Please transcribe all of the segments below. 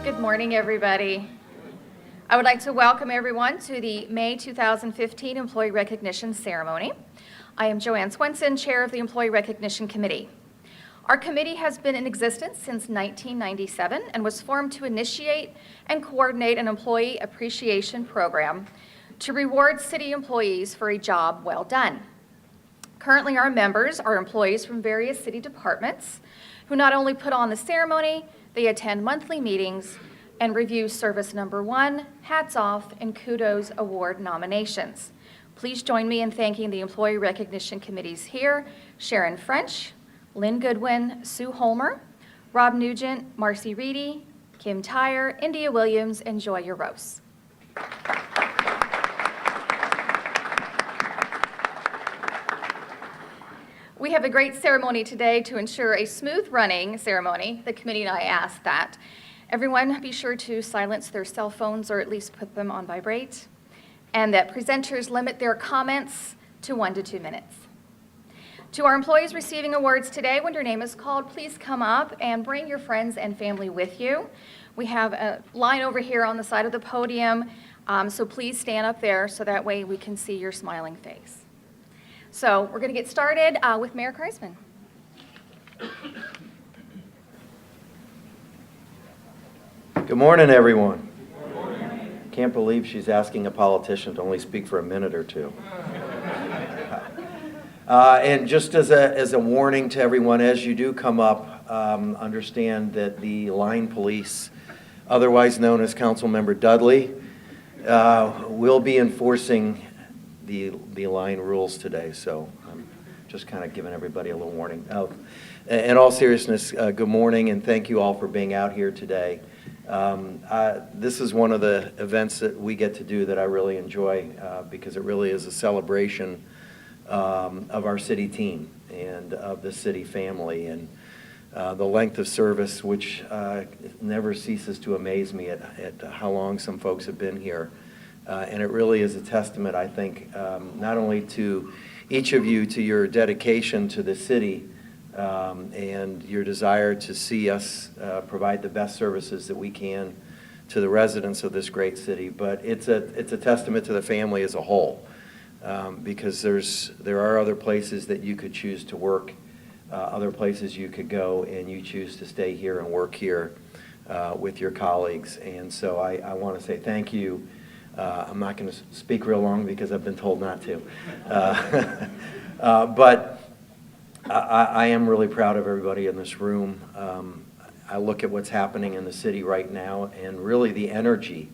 Good morning, everybody. I would like to welcome everyone to the May 2015 Employee Recognition Ceremony. I am Joanne Swenson, Chair of the Employee Recognition Committee. Our committee has been in existence since 1997 and was formed to initiate and coordinate an employee appreciation program to reward city employees for a job well done. Currently, our members are employees from various city departments who not only put on the ceremony, they attend monthly meetings and review Service Number 1, Hats Off, and Kudos Award nominations. Please join me in thanking the Employee Recognition Committees here: Sharon French, Lynn Goodwin, Sue Holmer, Rob Nugent, Marcy Reedy, Kim Tyre, India Williams, and Joy Rose. We have a great ceremony today to ensure a smooth running ceremony. The committee and I asked that. Everyone be sure to silence their cell phones or at least put them on vibrate, and that presenters limit their comments to 1 to 2 minutes. To our employees receiving awards today, when your name is called, please come up and bring your friends and family with you. We have a line over here on the side of the podium, so please stand up there so that way we can see your smiling face. So we're going to get started with Mayor Kreisman. Good morning, everyone. Good morning. Can't believe she's asking a politician to only speak for a minute or two. And just as a warning to everyone, as you do come up, understand that the line police, otherwise known as Councilmember Dudley, will be enforcing the line rules today, so I'm just kind of giving everybody a little warning. In all seriousness, good morning, and thank you all for being out here today. This is one of the events that we get to do that I really enjoy because it really is a celebration of our city team and of the city family, and the length of service, which never ceases to amaze me at how long some folks have been here. And it really is a testament, I think, not only to each of you, to your dedication to the city and your desire to see us provide the best services that we can to the residents of this great city, but it's a testament to the family as a whole, because there are other places that you could choose to work, other places you could go, and you choose to stay here and work here with your colleagues. And so I want to say thank you. I'm not going to speak real long because I've been told not to. But I am really proud of everybody in this room. I look at what's happening in the city right now and really the energy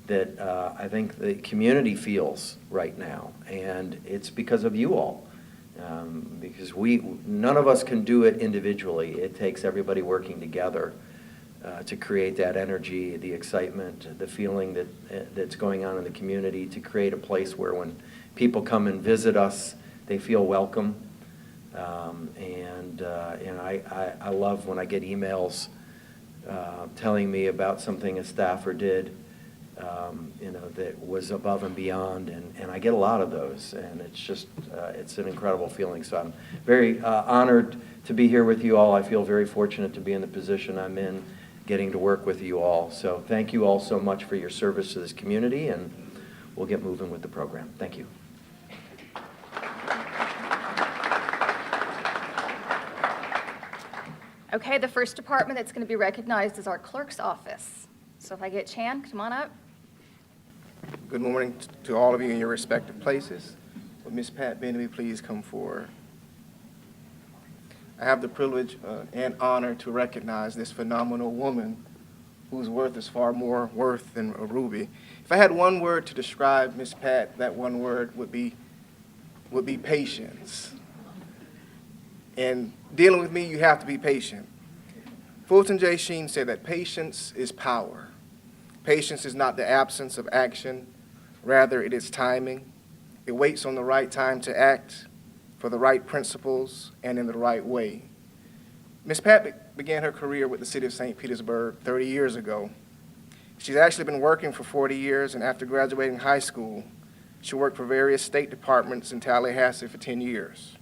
that I think the community feels right now. And it's because of you all. Because none of us can do it individually. It takes everybody working together to create that energy, the excitement, the feeling that's going on in the community, to create a place where when people come and visit us, they feel welcome. And I love when I get emails telling me about something a staffer did, that was above and beyond, and I get a lot of those, and it's just it's an incredible feeling. So I'm very honored to be here with you all. I feel very fortunate to be in the position I'm in, getting to work with you all. So thank you all so much for your service to this community, and we'll get moving with the program. Thank you. Okay, the first department that's going to be recognized is our clerk's office. So if I get Chan, come on up. Good morning to all of you in your respective places. Would Ms. Pat Benby please come forward? I have the privilege and honor to recognize this phenomenal woman whose worth is far more worth than a ruby. If I had one word to describe Ms. Pat, that one word would be patience. And dealing with me, you have to be patient. Fulton J. Sheen said that patience is power. Patience is not the absence of action, rather it is timing. It waits on the right time to act, for the right principles, and in the right way. Ms. Pat began her career with the city of St. Petersburg 30 years ago. She's actually been working for 40 years, and after graduating high school, she worked for various state departments in Tallahassee for 10 years.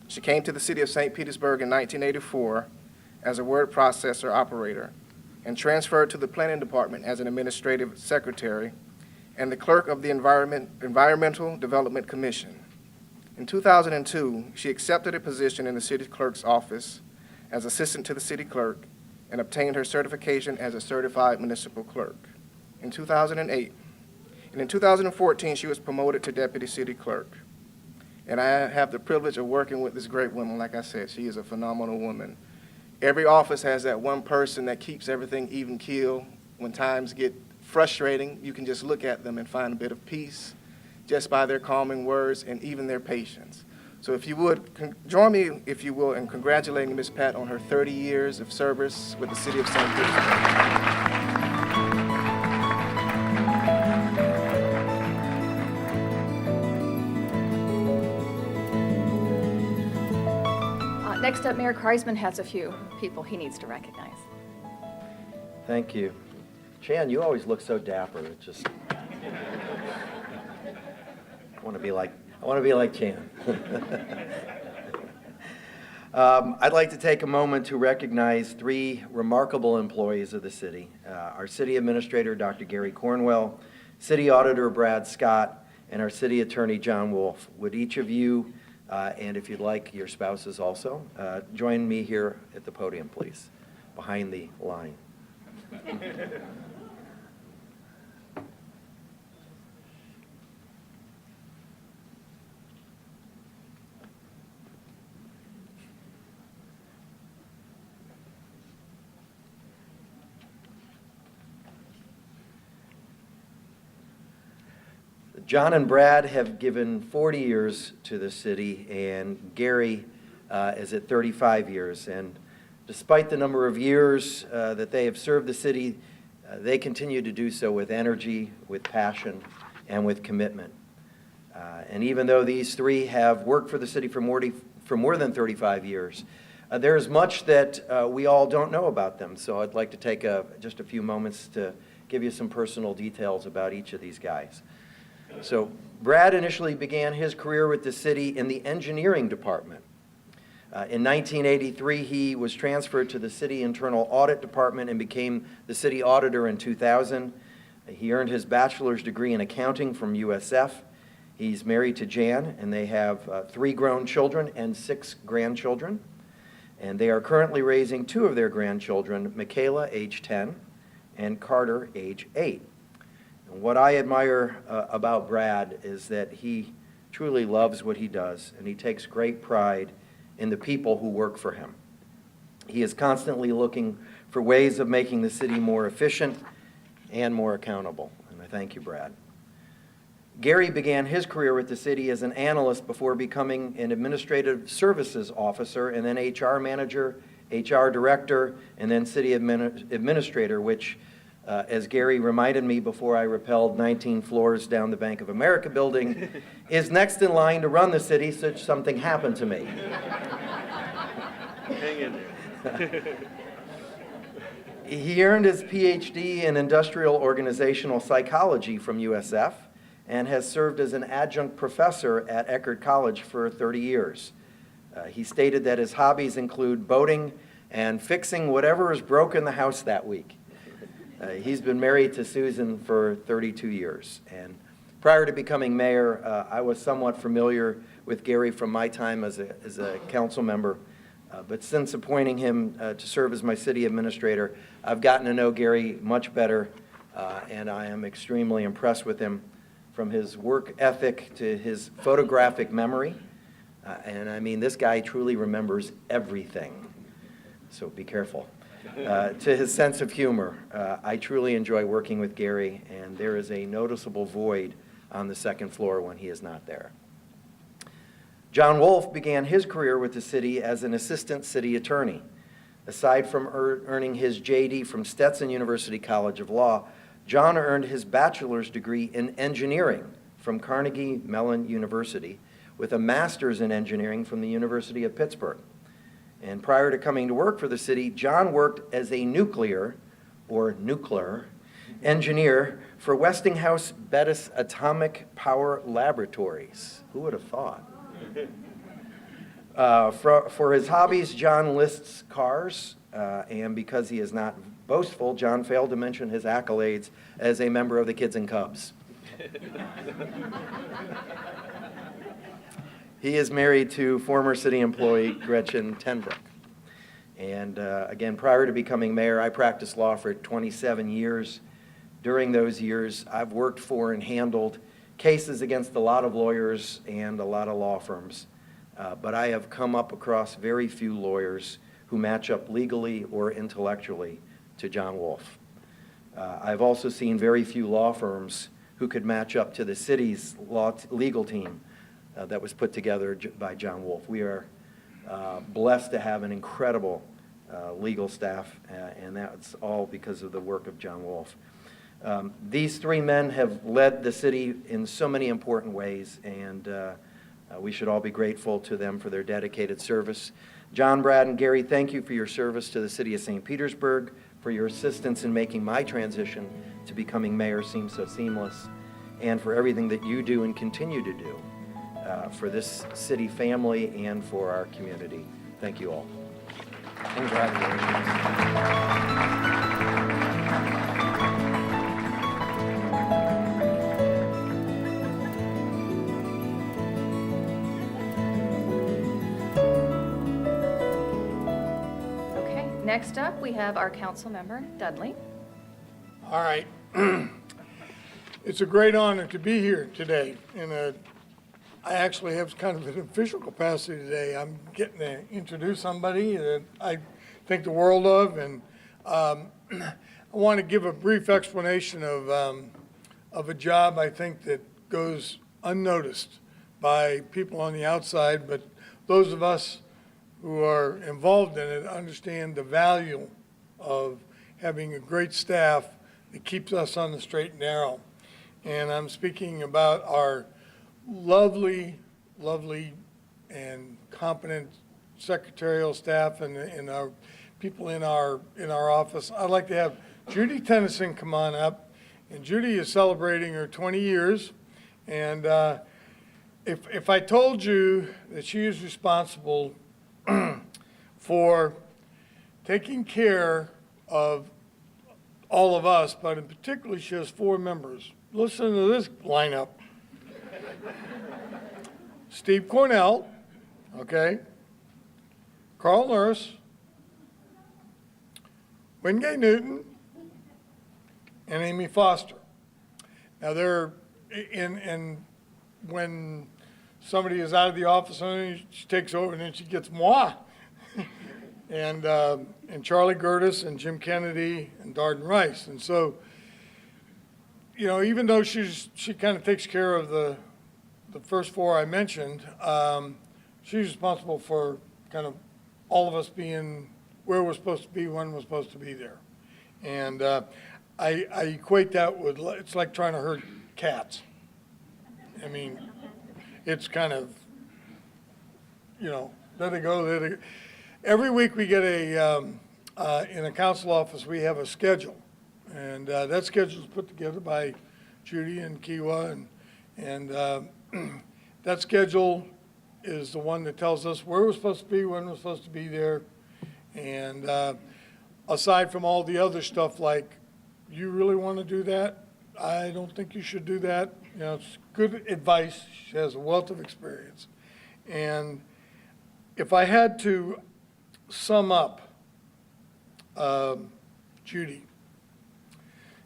She came to the city of St. Petersburg in 1984 as a word processor operator and transferred to the Planning Department as an administrative secretary and the clerk of the Environmental Development Commission. In 2002, she accepted a position in the city clerk's office as assistant to the city clerk and obtained her certification as a certified municipal clerk. In 2008, and in 2014, she was promoted to deputy city clerk. And I have the privilege of working with this great woman. Like I said, she is a phenomenal woman. Every office has that one person that keeps everything even keel. When times get frustrating, you can just look at them and find a bit of peace just by their calming words and even their patience. So if you would, join me, if you will, in congratulating Ms. Pat on her 30 years of service with the city of St. Petersburg. Next up, Mayor Kreisman has a few people he needs to recognize. Thank you. Chan, you always look so dapper. It just I want to be like Chan. I'd like to take a moment to recognize three remarkable employees of the city. Our city administrator, Dr. Gary Cornwell, city auditor, Brad Scott, and our city attorney, John Wolf. Would each of you, and if you'd like your spouses also, join me here at the podium, please, behind the line. John and Brad have given 40 years to the city, and Gary is at 35 years. And despite the number of years that they have served the city, they continue to do so with energy, with passion, and with commitment. And even though these three have worked for the city for more than 35 years, there is much that we all don't know about them. So I'd like to take just a few moments to give you some personal details about each of these guys. So Brad initially began his career with the city in the engineering department. In 1983, he was transferred to the city internal audit department and became the city auditor in 2000. He earned his bachelor's degree in accounting from USF. He's married to Jan, and they have 3 grown children and 6 grandchildren. And they are currently raising 2 of their grandchildren, Michaela, age 10, and Carter, age 8. And what I admire about Brad is that he truly loves what he does, and he takes great pride in the people who work for him. He is constantly looking for ways of making the city more efficient and more accountable. And I thank you, Brad. Gary began his career with the city as an analyst before becoming an administrative services officer and then HR manager, HR director, and then city administrator, which as Gary reminded me before I rappelled 19 floors down the Bank of America building, is next in line to run the city should something happen to me. Hang in there. He earned his PhD in industrial organizational psychology from USF and has served as an adjunct professor at Eckerd College for 30 years. He stated that his hobbies include boating and fixing whatever is broke in the house that week. He's been married to Susan for 32 years. And prior to becoming mayor, I was somewhat familiar with Gary from my time as a council member. But since appointing him to serve as my city administrator, I've gotten to know Gary much better, and I am extremely impressed with him, from his work ethic to his photographic memory. And I mean, this guy truly remembers everything, so be careful. To his sense of humor. I truly enjoy working with Gary, and there is a noticeable void on the second floor when he is not there. John Wolf began his career with the city as an assistant city attorney. Aside from earning his JD from Stetson University College of Law, John earned his bachelor's degree in engineering from Carnegie Mellon University with a master's in engineering from the University of Pittsburgh. And prior to coming to work for the city, John worked as a nuclear engineer for Westinghouse Bettis Atomic Power Laboratories. Who would have thought? For his hobbies, John lists cars, and because he is not boastful, John failed to mention his accolades as a member of the Kids and Cubs. He is married to former city employee Gretchen Tenbrook. And again, prior to becoming mayor, I practiced law for 27 years. During those years, I've worked for and handled cases against a lot of lawyers and a lot of law firms. But I have come up across very few lawyers who match up legally or intellectually to John Wolf. I've also seen very few law firms who could match up to the city's legal team that was put together by John Wolf. We are blessed to have an incredible legal staff, and that's all because of the work of John Wolf. These three men have led the city in so many important ways, and we should all be grateful to them for their dedicated service. John, Brad, and Gary, thank you for your service to the city of St. Petersburg, for your assistance in making my transition to becoming mayor seem so seamless, and for everything that you do and continue to do for this city family and for our community. Thank you all. Congratulations. Next up, we have our council member, Dudley. All right. It's a great honor to be here today. And I actually have kind of an official capacity today. I'm getting to introduce somebody that I think the world of. And I want to give a brief explanation of a job I think that goes unnoticed by people on the outside, but those of us who are involved in it understand the value of having a great staff that keeps us on the straight and narrow. And I'm speaking about our lovely, lovely and competent secretarial staff and our people in our office. I'd like to have Judy Tennyson come on up. And Judy is celebrating her 20 years. And if I told you that she is responsible for taking care of all of us, but in particular, she has 4 members. Listen to this lineup. Steve Cornell, okay, Carl Nurse, Wingate Newton, and Amy Foster. Now they're in when somebody is out of the office, and she takes over, and then she gets moi. and Charlie Gertis and Jim Kennedy and Darden Rice. And so, you know, even though she kind of takes care of the first 4 I mentioned, she's responsible for kind of all of us being where we're supposed to be when we're supposed to be there. And I equate that with, it's like trying to herd cats. I mean, it's kind of, you know, let it go, let it go. Every week we get in a council office, we have a schedule. And that schedule is put together by Judy and Kiwa. And that schedule is the one that tells us where we're supposed to be, when we're supposed to be there. And aside from all the other stuff like, you really want to do that? I don't think you should do that. You know, it's good advice. She has a wealth of experience. And if I had to sum up Judy,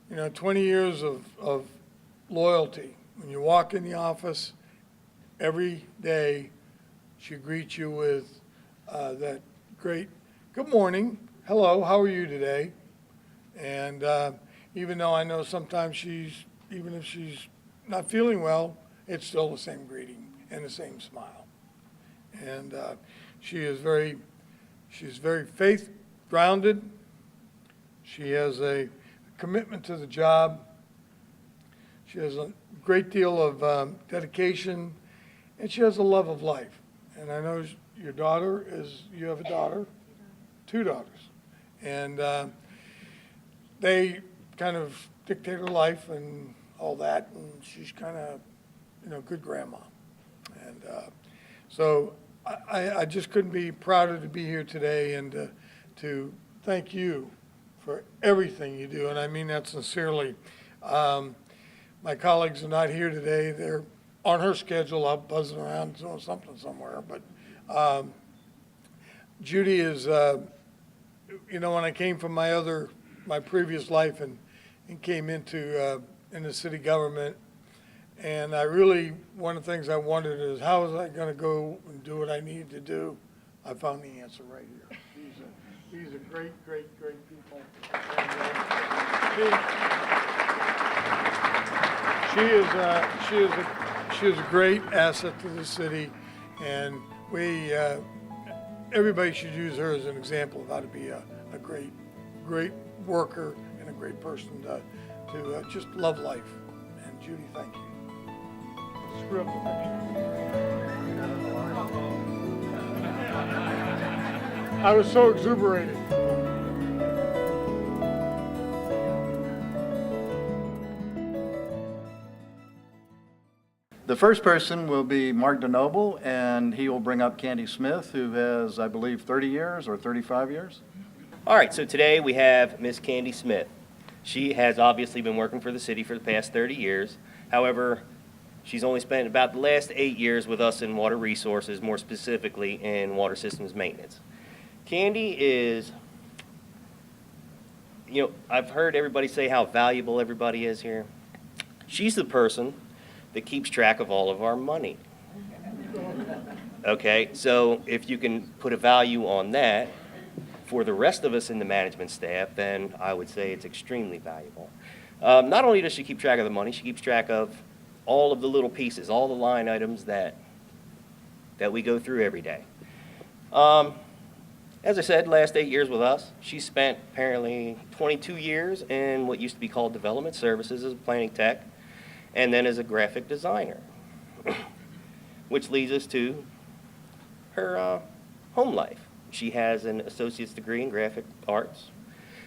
you know, 20 years of loyalty. When you walk in the office, every day she greets you with that great, good morning, hello, how are you today? And even though I know sometimes even if she's not feeling well, it's still the same greeting and the same smile. And she's very faith grounded. She has a commitment to the job. She has a great deal of dedication, and she has a love of life. And I know your daughter you have a daughter, 2 daughters. And they kind of dictate her life and all that, and she's kind of, you know, good grandma. And so I just couldn't be prouder to be here today and to thank you for everything you do, and I mean that sincerely. My colleagues are not here today. They're on her schedule, out buzzing around doing something somewhere. But Judy is, when I came from my previous life and came into the city government, and one of the things I wondered is how was I going to go and do what I needed to do? I found the answer right here. These are great, great, great people. She is a great asset to the city, and everybody should use her as an example of how to be a great, great worker and a great person to just love life. And Judy, thank you. Screw up the picture. I was so exuberated. The first person will be Mark DeNoble, and he will bring up Candy Smith, who has, I believe, 30 years or 35 years. All right, so today we have Miss Candy Smith. She has obviously been working for the city for the past 30 years. However, she's only spent about the last 8 years with us in water resources, more specifically in water systems maintenance. Candy is, I've heard everybody say how valuable everybody is here. She's the person that keeps track of all of our money. Okay, so if you can put a value on that for the rest of us in the management staff, then I would say it's extremely valuable. Not only does she keep track of the money, she keeps track of all of the little pieces, all the line items that we go through every day. As I said, last 8 years with us, she spent apparently 22 years in what used to be called development services as a planning tech, and then as a graphic designer, which leads us to her home life. She has an associate's degree in graphic arts.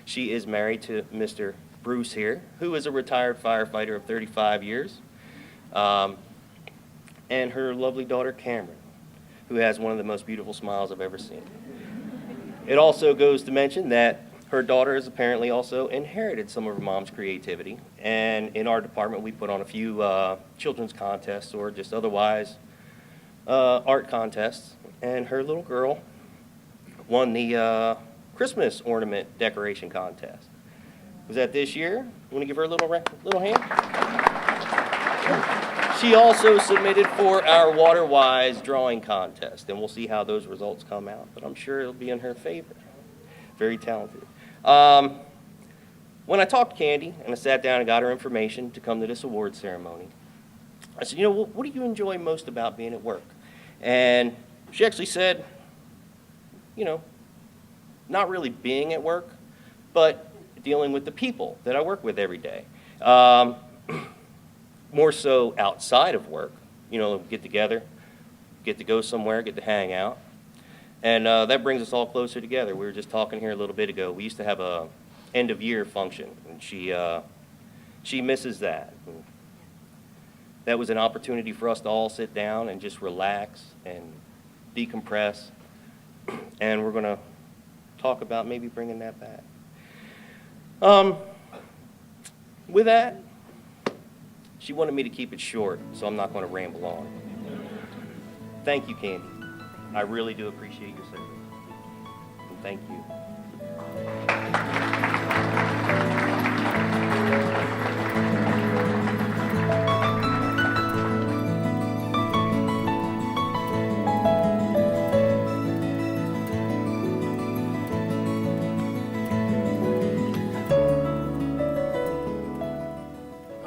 She is married to Mr. Bruce here, who is a retired firefighter of 35 years, and her lovely daughter Cameron, who has one of the most beautiful smiles I've ever seen. It also goes to mention that her daughter has apparently also inherited some of her mom's creativity, and in our department we put on a few children's contests or just otherwise art contests, and her little girl won the Christmas ornament decoration contest. Was that this year? You want to give her a little hand? She also submitted for our WaterWise drawing contest, and we'll see how those results come out, but I'm sure it'll be in her favor. Very talented. When I talked to Candy and I sat down and got her information to come to this award ceremony, I said, what do you enjoy most about being at work? And she actually said, not really being at work, but dealing with the people that I work with every day. More so outside of work, get together, get to go somewhere, get to hang out. And that brings us all closer together. We were just talking here a little bit ago. We used to have a end of year function, and she misses that. And that was an opportunity for us to all sit down and just relax and decompress. And we're going to talk about maybe bringing that back. With that, she wanted me to keep it short, so I'm not going to ramble on. Thank you, Candy. I really do appreciate your service. And thank you.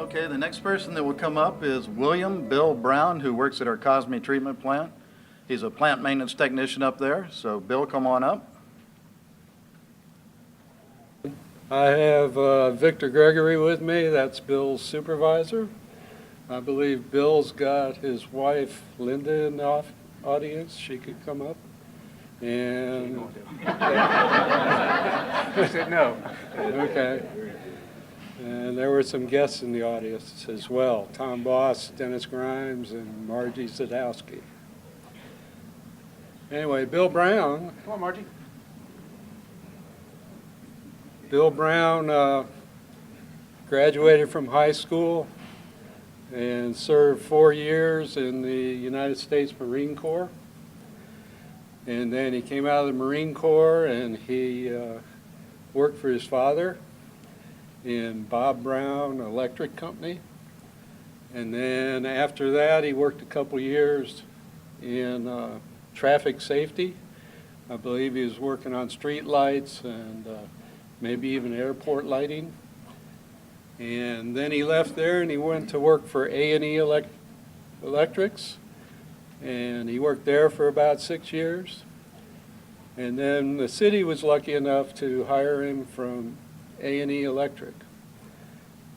Okay, the next person that will come up is William Bill Brown, who works at our Cosme treatment plant. He's a plant maintenance technician up there. So Bill, come on up. I have Victor Gregory with me. That's Bill's supervisor. I believe Bill's got his wife Linda in the audience. She could come up. And I said no. okay. And there were some guests in the audience as well. Tom Boss, Dennis Grimes, and Margie Zadowski. Anyway, Bill Brown. Come on, Margie. Bill Brown graduated from high school and served 4 years in the United States Marine Corps. And then he came out of the Marine Corps and he worked for his father in Bob Brown Electric Company. And then after that, he worked a couple years in traffic safety. I believe he was working on street lights and maybe even airport lighting. And then he left there and he went to work for A&E Electrics. And he worked there for about 6 years. And then the city was lucky enough to hire him from A&E Electric.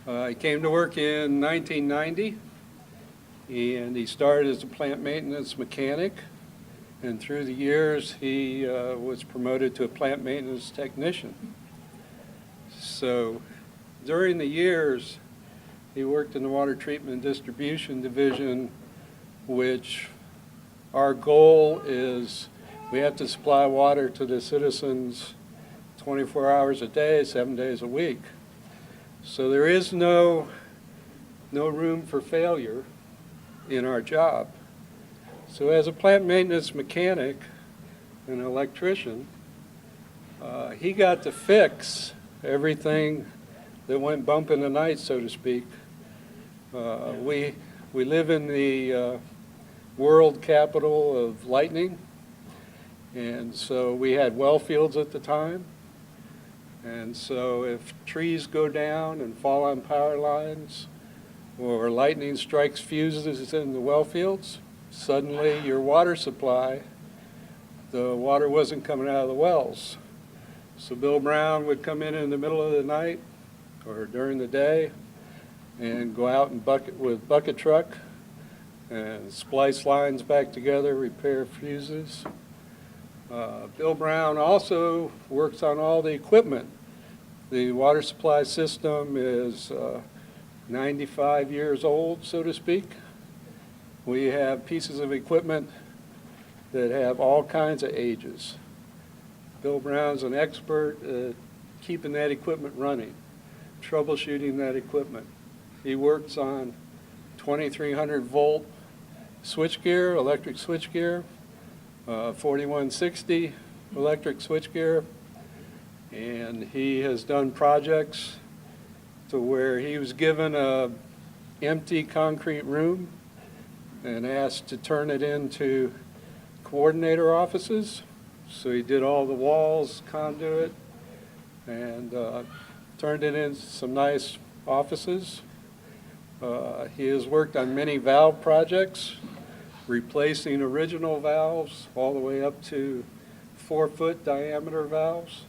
He came to work in 1990, and he started as a plant maintenance mechanic. And through the years, he was promoted to a plant maintenance technician. So during the years, he worked in the water treatment and distribution division, which our goal is we have to supply water to the citizens 24 hours a day, 7 days a week. So there is no room for failure in our job. So as a plant maintenance mechanic and electrician, he got to fix everything that went bump in the night, so to speak. We live in the world capital of lightning, and so we had well fields at the time. And so if trees go down and fall on power lines, or lightning strikes fuses in the well fields, suddenly your water supply, the water wasn't coming out of the wells. So Bill Brown would come in the middle of the night or during the day and go out and with bucket truck and splice lines back together, repair fuses. Bill Brown also works on all the equipment. The water supply system is 95 years old, so to speak. We have pieces of equipment that have all kinds of ages. Bill Brown's an expert at keeping that equipment running, troubleshooting that equipment. He works on 2300 volt switchgear, electric switchgear, 4160 electric switchgear, and he has done projects to where he was given a empty concrete room and asked to turn it into coordinator offices. So he did all the walls, conduit, and turned it into some nice offices. He has worked on many valve projects, replacing original valves all the way up to 4-foot diameter valves.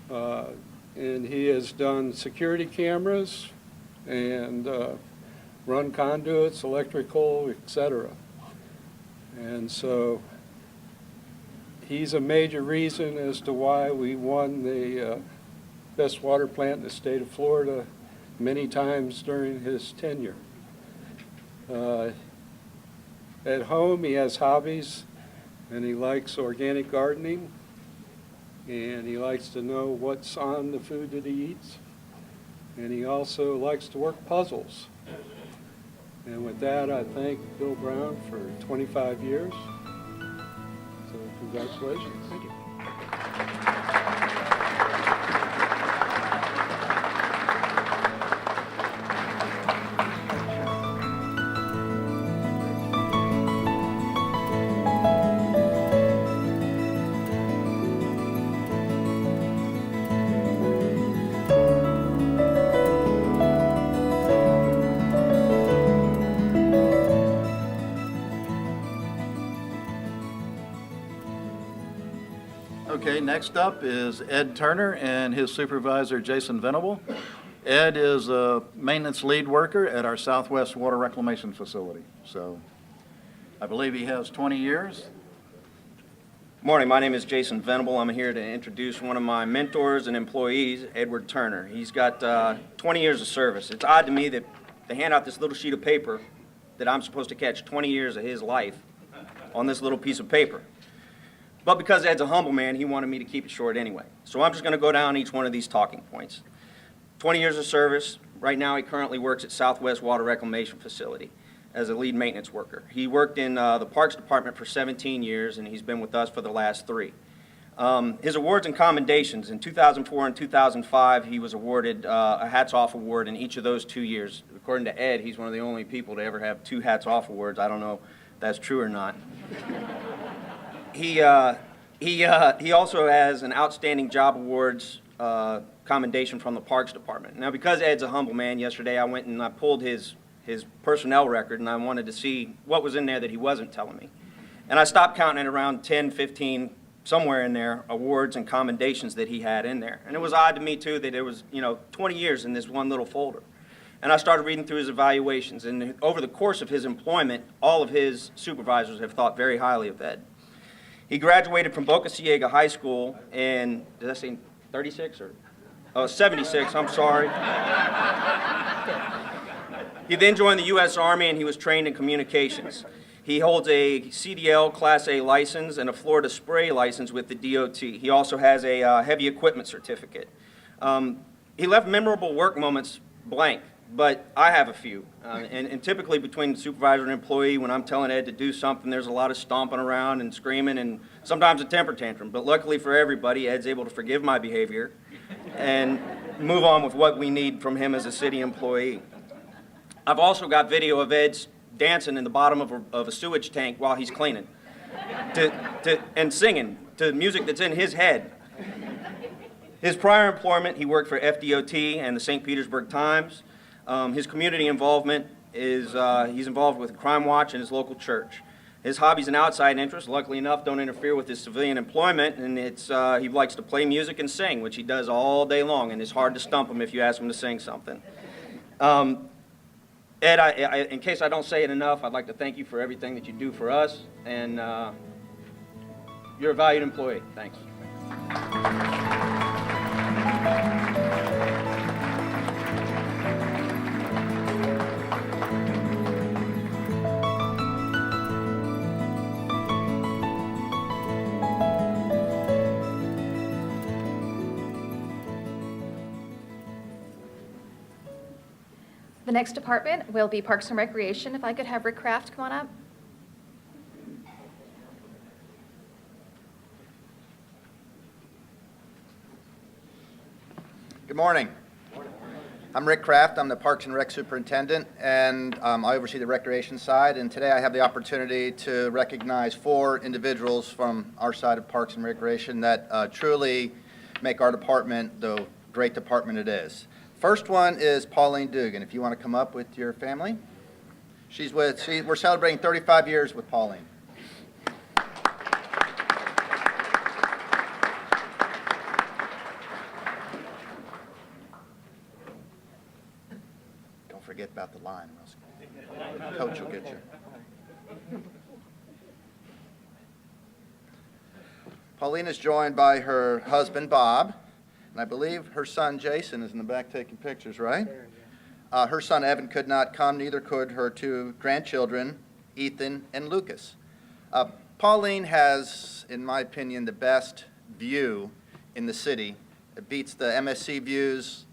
And he has done security cameras and run conduits, electrical, etc. And so he's a major reason as to why we won the best water plant in the state of Florida many times during his tenure. At home, he has hobbies, and he likes organic gardening, and he likes to know what's on the food that he eats, and he also likes to work puzzles. And with that, I thank Bill Brown for 25 years. So congratulations. Thank you. Okay, next up is Ed Turner and his supervisor, Jason Venable. Ed is a maintenance lead worker at our Southwest Water Reclamation Facility. So I believe he has 20 years. Morning, my name is Jason Venable. I'm here to introduce one of my mentors and employees, Edward Turner. He's got 20 years of service. It's odd to me that they hand out this little sheet of paper that I'm supposed to catch 20 years of his life on this little piece of paper. But because Ed's a humble man, he wanted me to keep it short anyway. So I'm just going to go down each one of these talking points. 20 years of service. Right now he currently works at Southwest Water Reclamation Facility as a lead maintenance worker. He worked in the Parks Department for 17 years, and he's been with us for the last 3. His awards and commendations, in 2004 and 2005, he was awarded a Hats Off Award in each of those 2 years. According to Ed, he's one of the only people to ever have 2 Hats Off Awards. I don't know if that's true or not. He also has an Outstanding Job Awards commendation from the Parks Department. Now, because Ed's a humble man, yesterday I went and I pulled his personnel record, and I wanted to see what was in there that he wasn't telling me. And I stopped counting at around 10, 15, somewhere in there, awards and commendations that he had in there. And it was odd to me, too, that there was, 20 years in this one little folder. And I started reading through his evaluations, and over the course of his employment, all of his supervisors have thought very highly of Ed. He graduated from Boca Ciega High School in, did I say 36 or? Oh, 76, I'm sorry. He then joined the U.S. Army, and he was trained in communications. He holds a CDL Class A license and a Florida spray license with the DOT. He also has a heavy equipment certificate. He left memorable work moments blank, but I have a few. And typically between supervisor and employee, when I'm telling Ed to do something, there's a lot of stomping around and screaming and sometimes a temper tantrum. But luckily for everybody, Ed's able to forgive my behavior and move on with what we need from him as a city employee. I've also got video of Ed's dancing in the bottom of a sewage tank while he's cleaning and singing to music that's in his head. His prior employment, he worked for FDOT and the St. Petersburg Times. His community involvement is he's involved with Crime Watch and his local church. His hobbies and outside interests, luckily enough, don't interfere with his civilian employment, and he likes to play music and sing, which he does all day long, and it's hard to stump him if you ask him to sing something. Ed, in case I don't say it enough, I'd like to thank you for everything that you do for us, and you're a valued employee. Thanks. The next department will be Parks and Recreation. If I could have Rick Kraft come on up. Good morning. I'm Rick Kraft. I'm the Parks and Rec Superintendent, and I oversee the recreation side. And today I have the opportunity to recognize 4 individuals from our side of Parks and Recreation that truly make our department the great department it is. First one is Pauline Dugan. If you want to come up with your family. We're celebrating 35 years with Pauline. Don't forget about the line, or else the coach will get you. Pauline is joined by her husband, Bob, and I believe her son, Jason, is in the back taking pictures, right? Her son, Evan, could not come, neither could her 2 grandchildren, Ethan and Lucas. Pauline has, in my opinion, the best view in the city. It beats the MSC views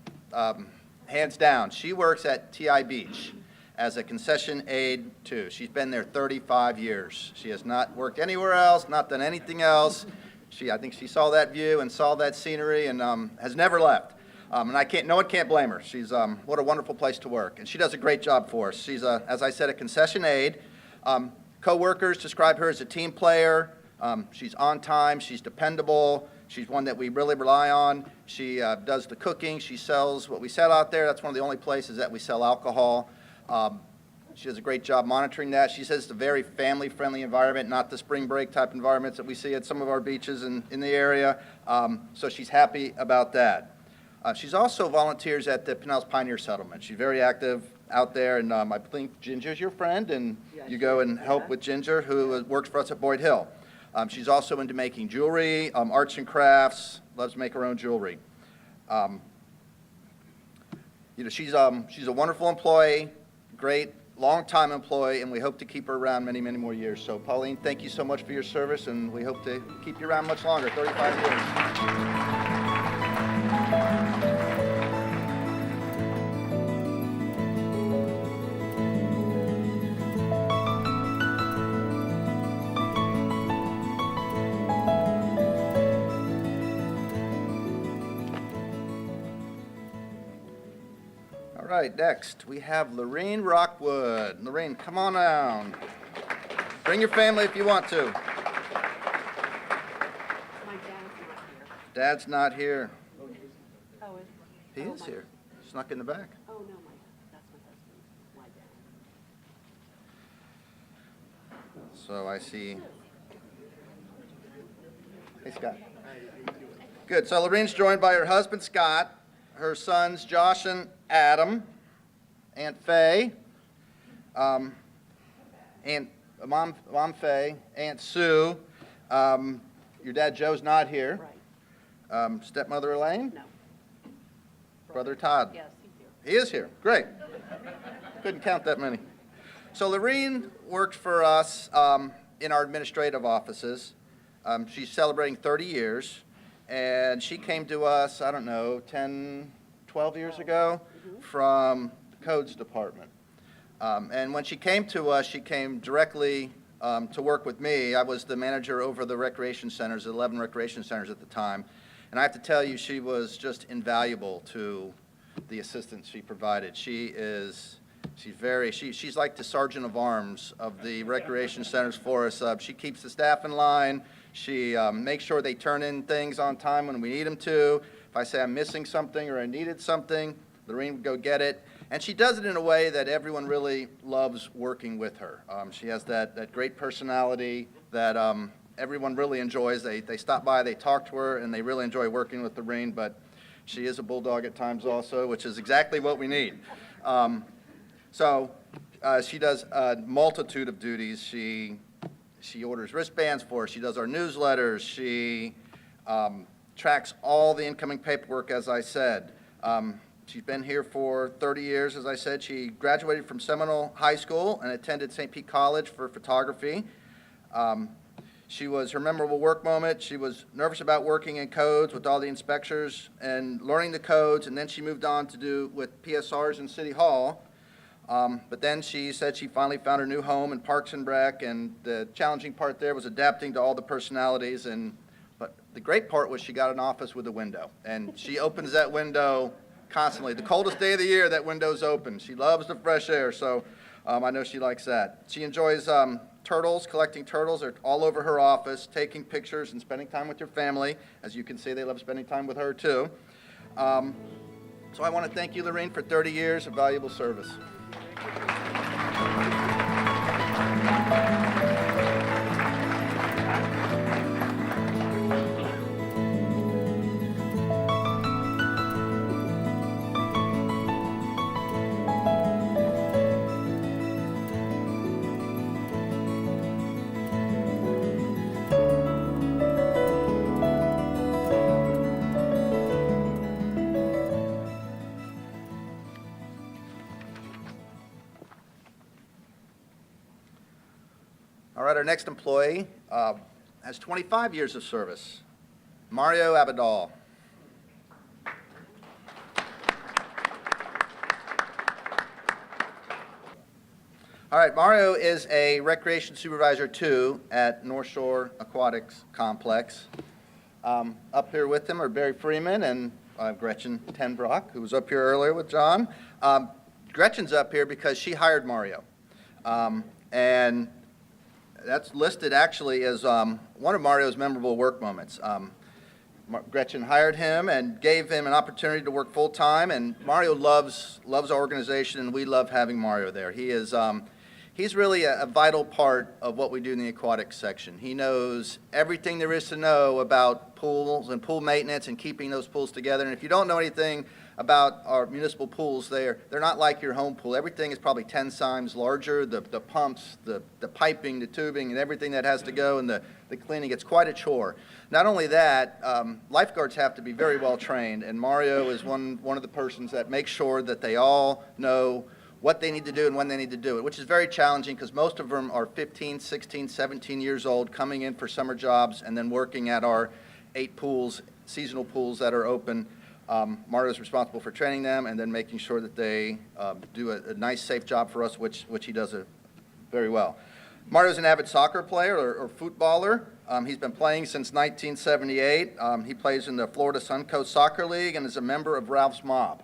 hands down. She works at TI Beach as a concession aide, too. She's been there 35 years. She has not worked anywhere else, not done anything else. I think she saw that view and saw that scenery and has never left. And no one can't blame her. She's, what a wonderful place to work. And she does a great job for us. She's, as I said, a concession aide. Co-workers describe her as a team player. She's on time. She's dependable. She's one that we really rely on. She does the cooking. She sells what we sell out there. That's one of the only places that we sell alcohol. She does a great job monitoring that. She says it's a very family-friendly environment, not the spring break type environments that we see at some of our beaches in the area. So she's happy about that. She's also volunteers at the Pinellas Pioneer Settlement. She's very active out there, and I think Ginger's your friend, and you go and help with Ginger, who works for us at Boyd Hill. She's also into making jewelry, arts and crafts, loves to make her own jewelry. She's a wonderful employee, great longtime employee, and we hope to keep her around many, many more years. So Pauline, thank you so much for your service, and we hope to keep you around much longer, 35 years. All right, next, we have Lorraine Rockwood. Lorraine, come on down. Bring your family if you want to. My dad's not here. Dad's not here. Oh, is He is here. Snuck in the back. Oh, no, that's my husband, my dad. So I see. Hey, Scott. Good. So Lorraine's joined by her husband, Scott, her sons, Josh and Adam, Aunt Faye, Aunt Mom Faye, Aunt Sue. Your dad Joe's not here. Right. Stepmother Elaine, No. brother Todd. Yes, he's here. He is here. Great. Couldn't count that many. So Lorraine worked for us in our administrative offices. She's celebrating 30 years, and she came to us, I don't know, 10, 12 years ago from the codes department. And when she came to us, she came directly to work with me. I was the manager over the recreation centers, 11 recreation centers at the time. And I have to tell you, she was just invaluable to the assistance she provided. She's like the sergeant of arms of the recreation centers for us. She keeps the staff in line. She makes sure they turn in things on time when we need them to. If I say I'm missing something or I needed something, Lorraine would go get it. And she does it in a way that everyone really loves working with her. She has that great personality that everyone really enjoys. They stop by, they talk to her, and they really enjoy working with Lorraine, but she is a bulldog at times also, which is exactly what we need. So she does a multitude of duties. She orders wristbands for us. She does our newsletters. She tracks all the incoming paperwork, as I said. She's been here for 30 years, as I said. She graduated from Seminole High School and attended St. Pete College for photography. Her memorable work moment, she was nervous about working in codes with all the inspectors and learning the codes, and then she moved on to do with PSRs in City Hall. But then she said she finally found her new home in Parks and Rec, and the challenging part there was adapting to all the personalities. But the great part was she got an office with a window, and she opens that window constantly. The coldest day of the year, that window's open. She loves the fresh air, so I know she likes that. She enjoys turtles, collecting turtles. They're all over her office, taking pictures and spending time with your family. As you can see, they love spending time with her, too. So I want to thank you, Lorraine, for 30 years of valuable service. All right, our next employee has 25 years of service, Mario Abadal. All right, Mario is a recreation supervisor, too, at North Shore Aquatics Complex. Up here with him are Barry Freeman and Gretchen Tenbrock, who was up here earlier with John. Gretchen's up here because she hired Mario. And that's listed actually as one of Mario's memorable work moments. Gretchen hired him and gave him an opportunity to work full-time, and Mario loves our organization, and we love having Mario there. He's really a vital part of what we do in the aquatics section. He knows everything there is to know about pools and pool maintenance and keeping those pools together. And if you don't know anything about our municipal pools, they're not like your home pool. Everything is probably 10 times larger. The pumps, the piping, the tubing, and everything that has to go, and the cleaning. It's quite a chore. Not only that, lifeguards have to be very well trained, and Mario is one of the persons that makes sure that they all know what they need to do and when they need to do it, which is very challenging because most of them are 15, 16, 17 years old, coming in for summer jobs and then working at our 8 pools, seasonal pools that are open. Mario's responsible for training them and then making sure that they do a nice, safe job for us, which he does very well. Mario's an avid soccer player or footballer. He's been playing since 1978. He plays in the Florida Suncoast Soccer League and is a member of Ralph's Mob.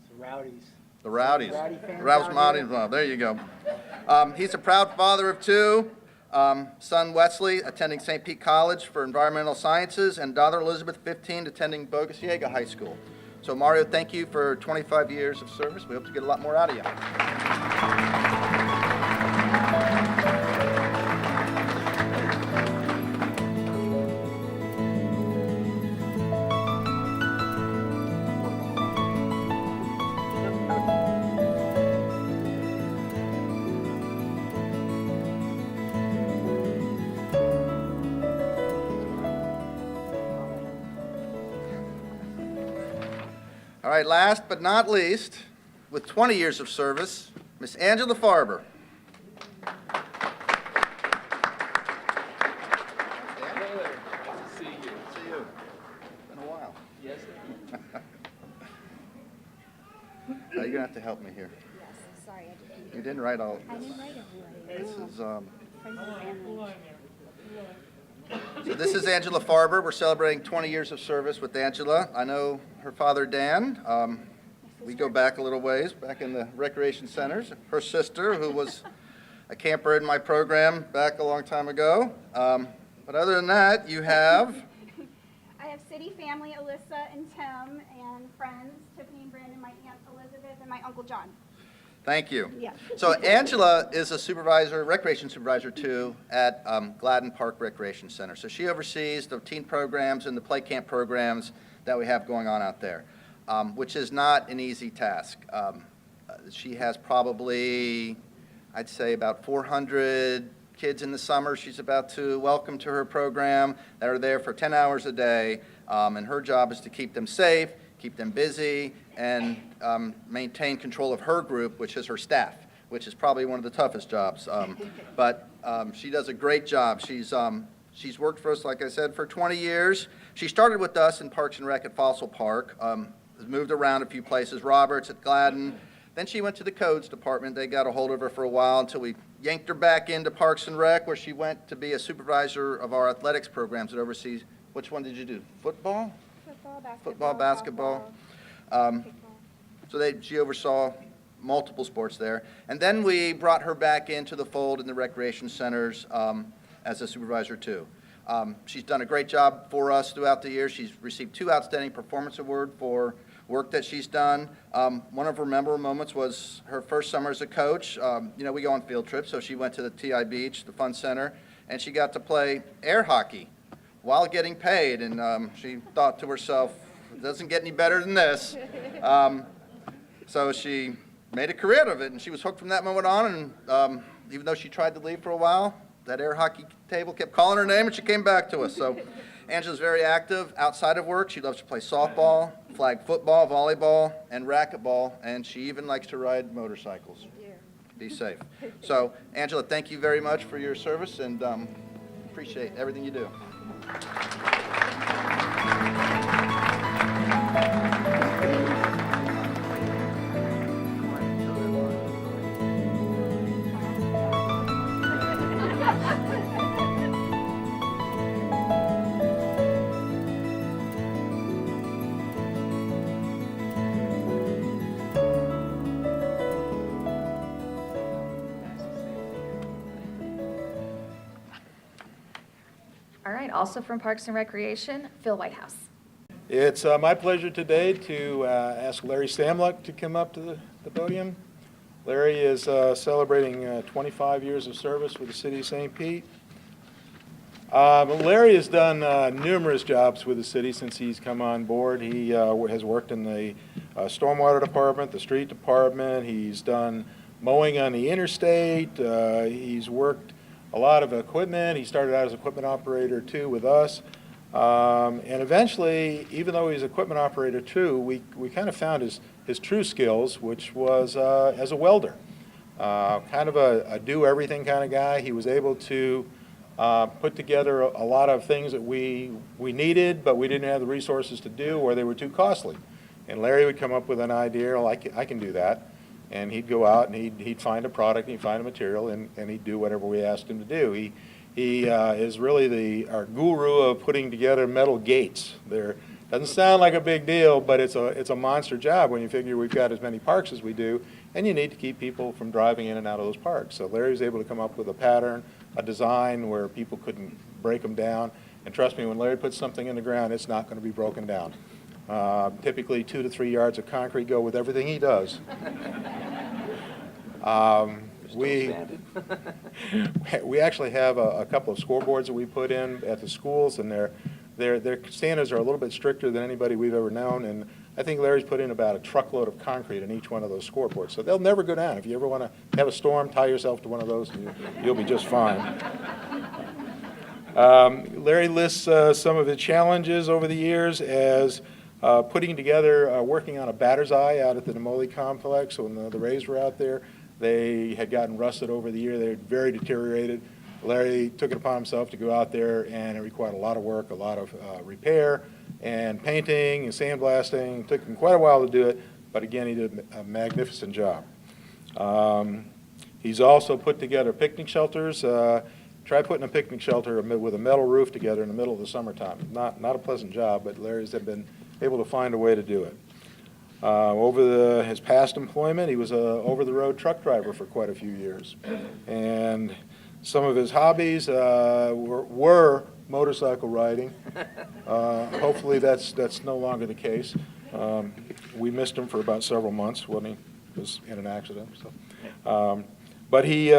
The Rowdies. The Rowdies. Rowdy fans Ralph's out here. Mob. There you go. He's a proud father of 2. Son Wesley attending St. Pete College for Environmental Sciences, and daughter Elizabeth, 15, attending Boca Ciega High School. So Mario, thank you for 25 years of service. We hope to get a lot more out of you. All right, last but not least, with 20 years of service, Miss Angela Farber. See you. Been a while. Yes. Now you're gonna have to help me here. Yes, sorry, You didn't write all. I didn't write everybody. This is Friends and family. So this is Angela Farber. We're celebrating 20 years of service with Angela. I know her father, Dan. We go back a little ways, back in the recreation centers. Her sister, who was a camper in my program back a long time ago. But other than that, you have... I have city family, Alyssa and Tim, and friends, Tiffany and Brandon, my Aunt Elizabeth, and my Uncle John. Thank you. Yeah. So Angela is a supervisor, recreation supervisor too, at Gladden Park Recreation Center. So she oversees the teen programs and the play camp programs that we have going on out there, which is not an easy task. She has probably, I'd say, about 400 kids in the summer she's about to welcome to her program that are there for 10 hours a day, and her job is to keep them safe, keep them busy, and maintain control of her group, which is her staff, which is probably one of the toughest jobs. But she does a great job. She's worked for us, like I said, for 20 years. She started with us in Parks and Rec at Fossil Park, has moved around a few places, Roberts at Gladden. Then she went to the codes department. They got a hold of her for a while until we yanked her back into Parks and Rec, where she went to be a supervisor of our athletics programs that oversees, which one did you do? Football? Football, basketball. So she oversaw multiple sports there. And then we brought her back into the fold in the recreation centers as a supervisor too. She's done a great job for us throughout the year. She's received 2 Outstanding Performance Awards for work that she's done. One of her memorable moments was her first summer as a coach. We go on field trips, so she went to the TI Beach, the Fun Center, and she got to play air hockey while getting paid. And she thought to herself, it doesn't get any better than this. So she made a career out of it, and she was hooked from that moment on. And even though she tried to leave for a while, that air hockey table kept calling her name, and she came back to us. So Angela's very active outside of work. She loves to play softball, flag football, volleyball, and racquetball, and she even likes to ride motorcycles. Be safe. So, Angela, thank you very much for your service, and appreciate everything you do. All right, also from Parks and Recreation, Phil Whitehouse. It's my pleasure today to ask Larry Stamluck to come up to the podium. Larry is celebrating 25 years of service with the city of St. Pete. Larry has done numerous jobs with the city since he's come on board. He has worked in the stormwater department, the street department. He's done mowing on the interstate. He's worked a lot of equipment. He started out as equipment operator too with us. And eventually, even though he's equipment operator too, we kind of found his his true skills, which was as a welder. Kind of a do-everything kind of guy. He was able to put together a lot of things that we needed, but we didn't have the resources to do, or they were too costly. And Larry would come up with an idea, like, I can do that. And he'd go out and he'd find a product, he'd find a material, and he'd do whatever we asked him to do. He is really our guru of putting together metal gates. Doesn't sound like a big deal, but it's a monster job when you figure we've got as many parks as we do, and you need to keep people from driving in and out of those parks. So Larry was able to come up with a pattern, a design where people couldn't break them down. And trust me, when Larry puts something in the ground, it's not going to be broken down. Typically 2 to 3 yards of concrete go with everything he does. We actually have a couple of scoreboards that we put in at the schools, and their standards are a little bit stricter than anybody we've ever known. And I think Larry's put in about a truckload of concrete in each one of those scoreboards, so they'll never go down. If you ever want to have a storm, tie yourself to one of those, and you'll be just fine. Larry lists some of the challenges over the years as putting together, working on a batter's eye out at the Nemoli complex when the Rays were out there. They had gotten rusted over the year. They were very deteriorated. Larry took it upon himself to go out there, and it required a lot of work, a lot of repair and painting and sandblasting. It took him quite a while to do it, but again, he did a magnificent job. He's also put together picnic shelters. Try putting a picnic shelter with a metal roof together in the middle of the summertime. Not a pleasant job, but Larry's have been able to find a way to do it. Over his past employment, he was an over-the-road truck driver for quite a few years. And some of his hobbies were motorcycle riding. Hopefully that's no longer the case. We missed him for about several months when he was in an accident. So. But he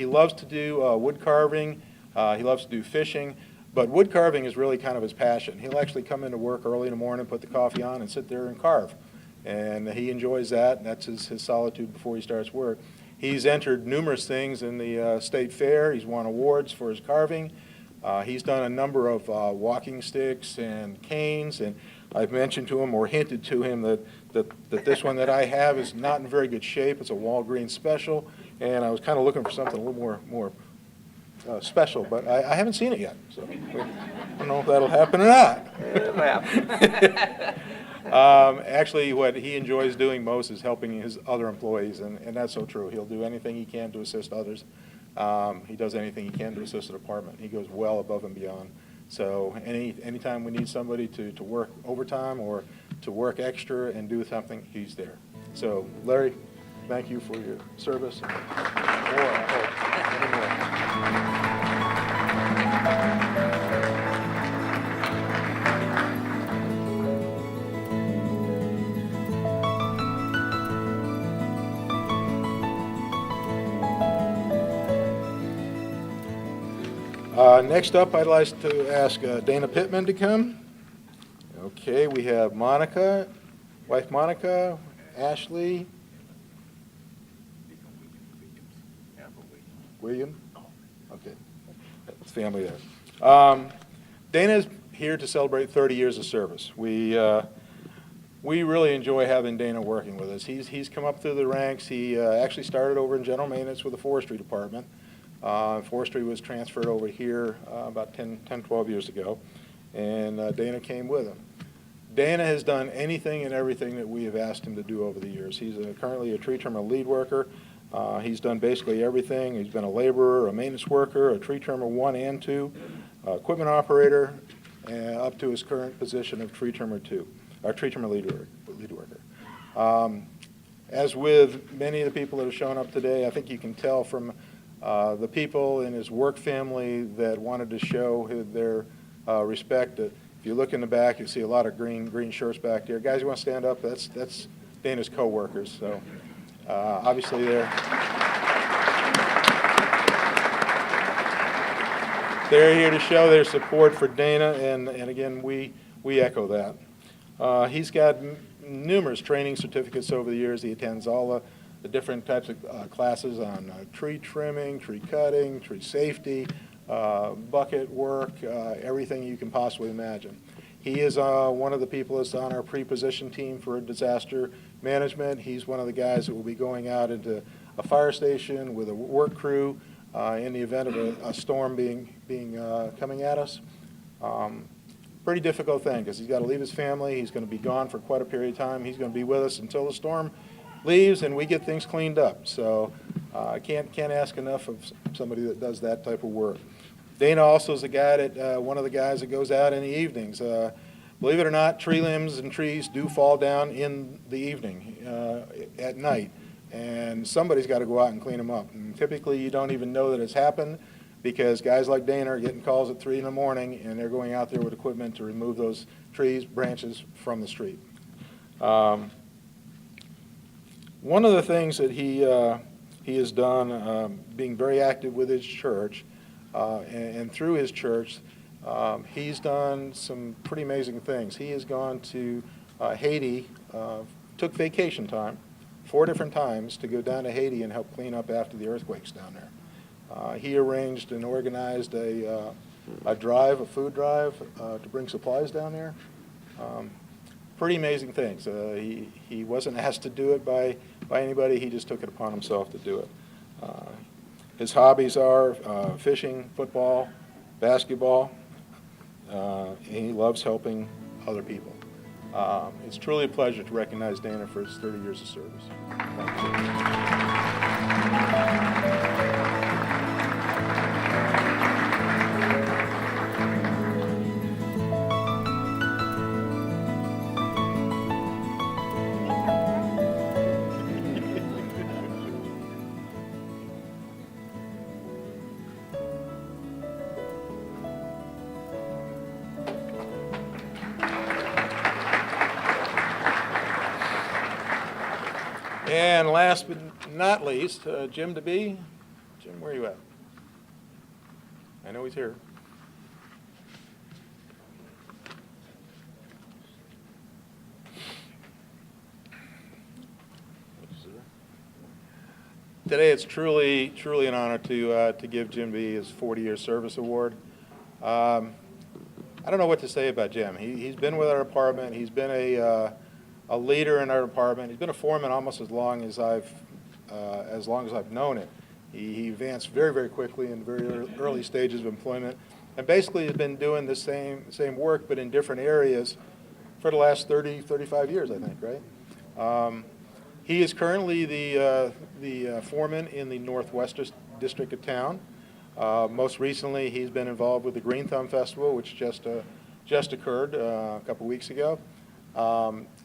loves to do wood carving. He loves to do fishing. But wood carving is really kind of his passion. He'll actually come into work early in the morning, put the coffee on, and sit there and carve. And he enjoys that, and that's his solitude before he starts work. He's entered numerous things in the state fair. He's won awards for his carving. He's done a number of walking sticks and canes, and I've mentioned to him or hinted to him that this one that I have is not in very good shape. It's a Walgreens special, and I was kind of looking for something a little more special, but I haven't seen it yet, so I don't know if that'll happen or not. It'll happen. Actually, what he enjoys doing most is helping his other employees, and that's so true. He'll do anything he can to assist others. He does anything he can to assist the department. He goes well above and beyond. So anytime we need somebody to work overtime or to work extra and do something, he's there. So, Larry, thank you for your service. More, I hope. Many more. Next up, I'd like to ask Dana Pittman to come. Okay, we have Monica, wife Monica, Ashley, William. Okay, that's family there. Dana's here to celebrate 30 years of service. We really enjoy having Dana working with us. He's come up through the ranks. He actually started over in general maintenance with the forestry department. Forestry was transferred over here about 10, 12 years ago, and Dana came with him. Dana has done anything and everything that we have asked him to do over the years. He's currently a tree trimmer lead worker. He's done basically everything. He's been a laborer, a maintenance worker, a tree trimmer 1 and 2, equipment operator, and up to his current position of tree trimmer 2, or tree trimmer lead worker. As with many of the people that have shown up today, I think you can tell from the people in his work family that wanted to show their respect. If you look in the back, you see a lot of green shirts back there. Guys, you want to stand up? That's Dana's co-workers. So obviously they're here to show their support for Dana, and again, we echo that. He's got numerous training certificates over the years. He attends all the different types of classes on tree trimming, tree cutting, tree safety, bucket work, everything you can possibly imagine. He is one of the people that's on our pre-position team for disaster management. He's one of the guys that will be going out into a fire station with a work crew in the event of a storm coming at us. Pretty difficult thing because he's got to leave his family. He's going to be gone for quite a period of time. He's going to be with us until the storm leaves and we get things cleaned up. So I can't ask enough of somebody that does that type of work. Dana also is a guy that one of the guys that goes out in the evenings. Believe it or not, tree limbs and trees do fall down in the evening at night, and somebody's got to go out and clean them up. And typically, you don't even know that it's happened because guys like Dana are getting calls at 3 in the morning, and they're going out there with equipment to remove those trees, branches from the street. One of the things that he has done, being very active with his church, and through his church, he's done some pretty amazing things. He has gone to Haiti, took vacation time, 4 different times, to go down to Haiti and help clean up after the earthquakes down there. He arranged and organized a food drive, to bring supplies down there. Pretty amazing things. He wasn't asked to do it by anybody. He just took it upon himself to do it. His hobbies are fishing, football, basketball, and he loves helping other people. It's truly a pleasure to recognize Dana for his 30 years of service. Thank you. And last but not least, Jim DeBee. Jim, where are you at? I know he's here. Today it's truly an honor to give Jim B his 40-year service award. I don't know what to say about Jim. He's been with our department. He's been a leader in our department. He's been a foreman almost as long as I've known him. He advanced very, very quickly in very early stages of employment, and basically has been doing the same work, but in different areas for the last 30, 35 years, I think, right? He is currently the foreman in the Northwest District of town. Most recently, he's been involved with the Green Thumb Festival, which just occurred a couple weeks ago.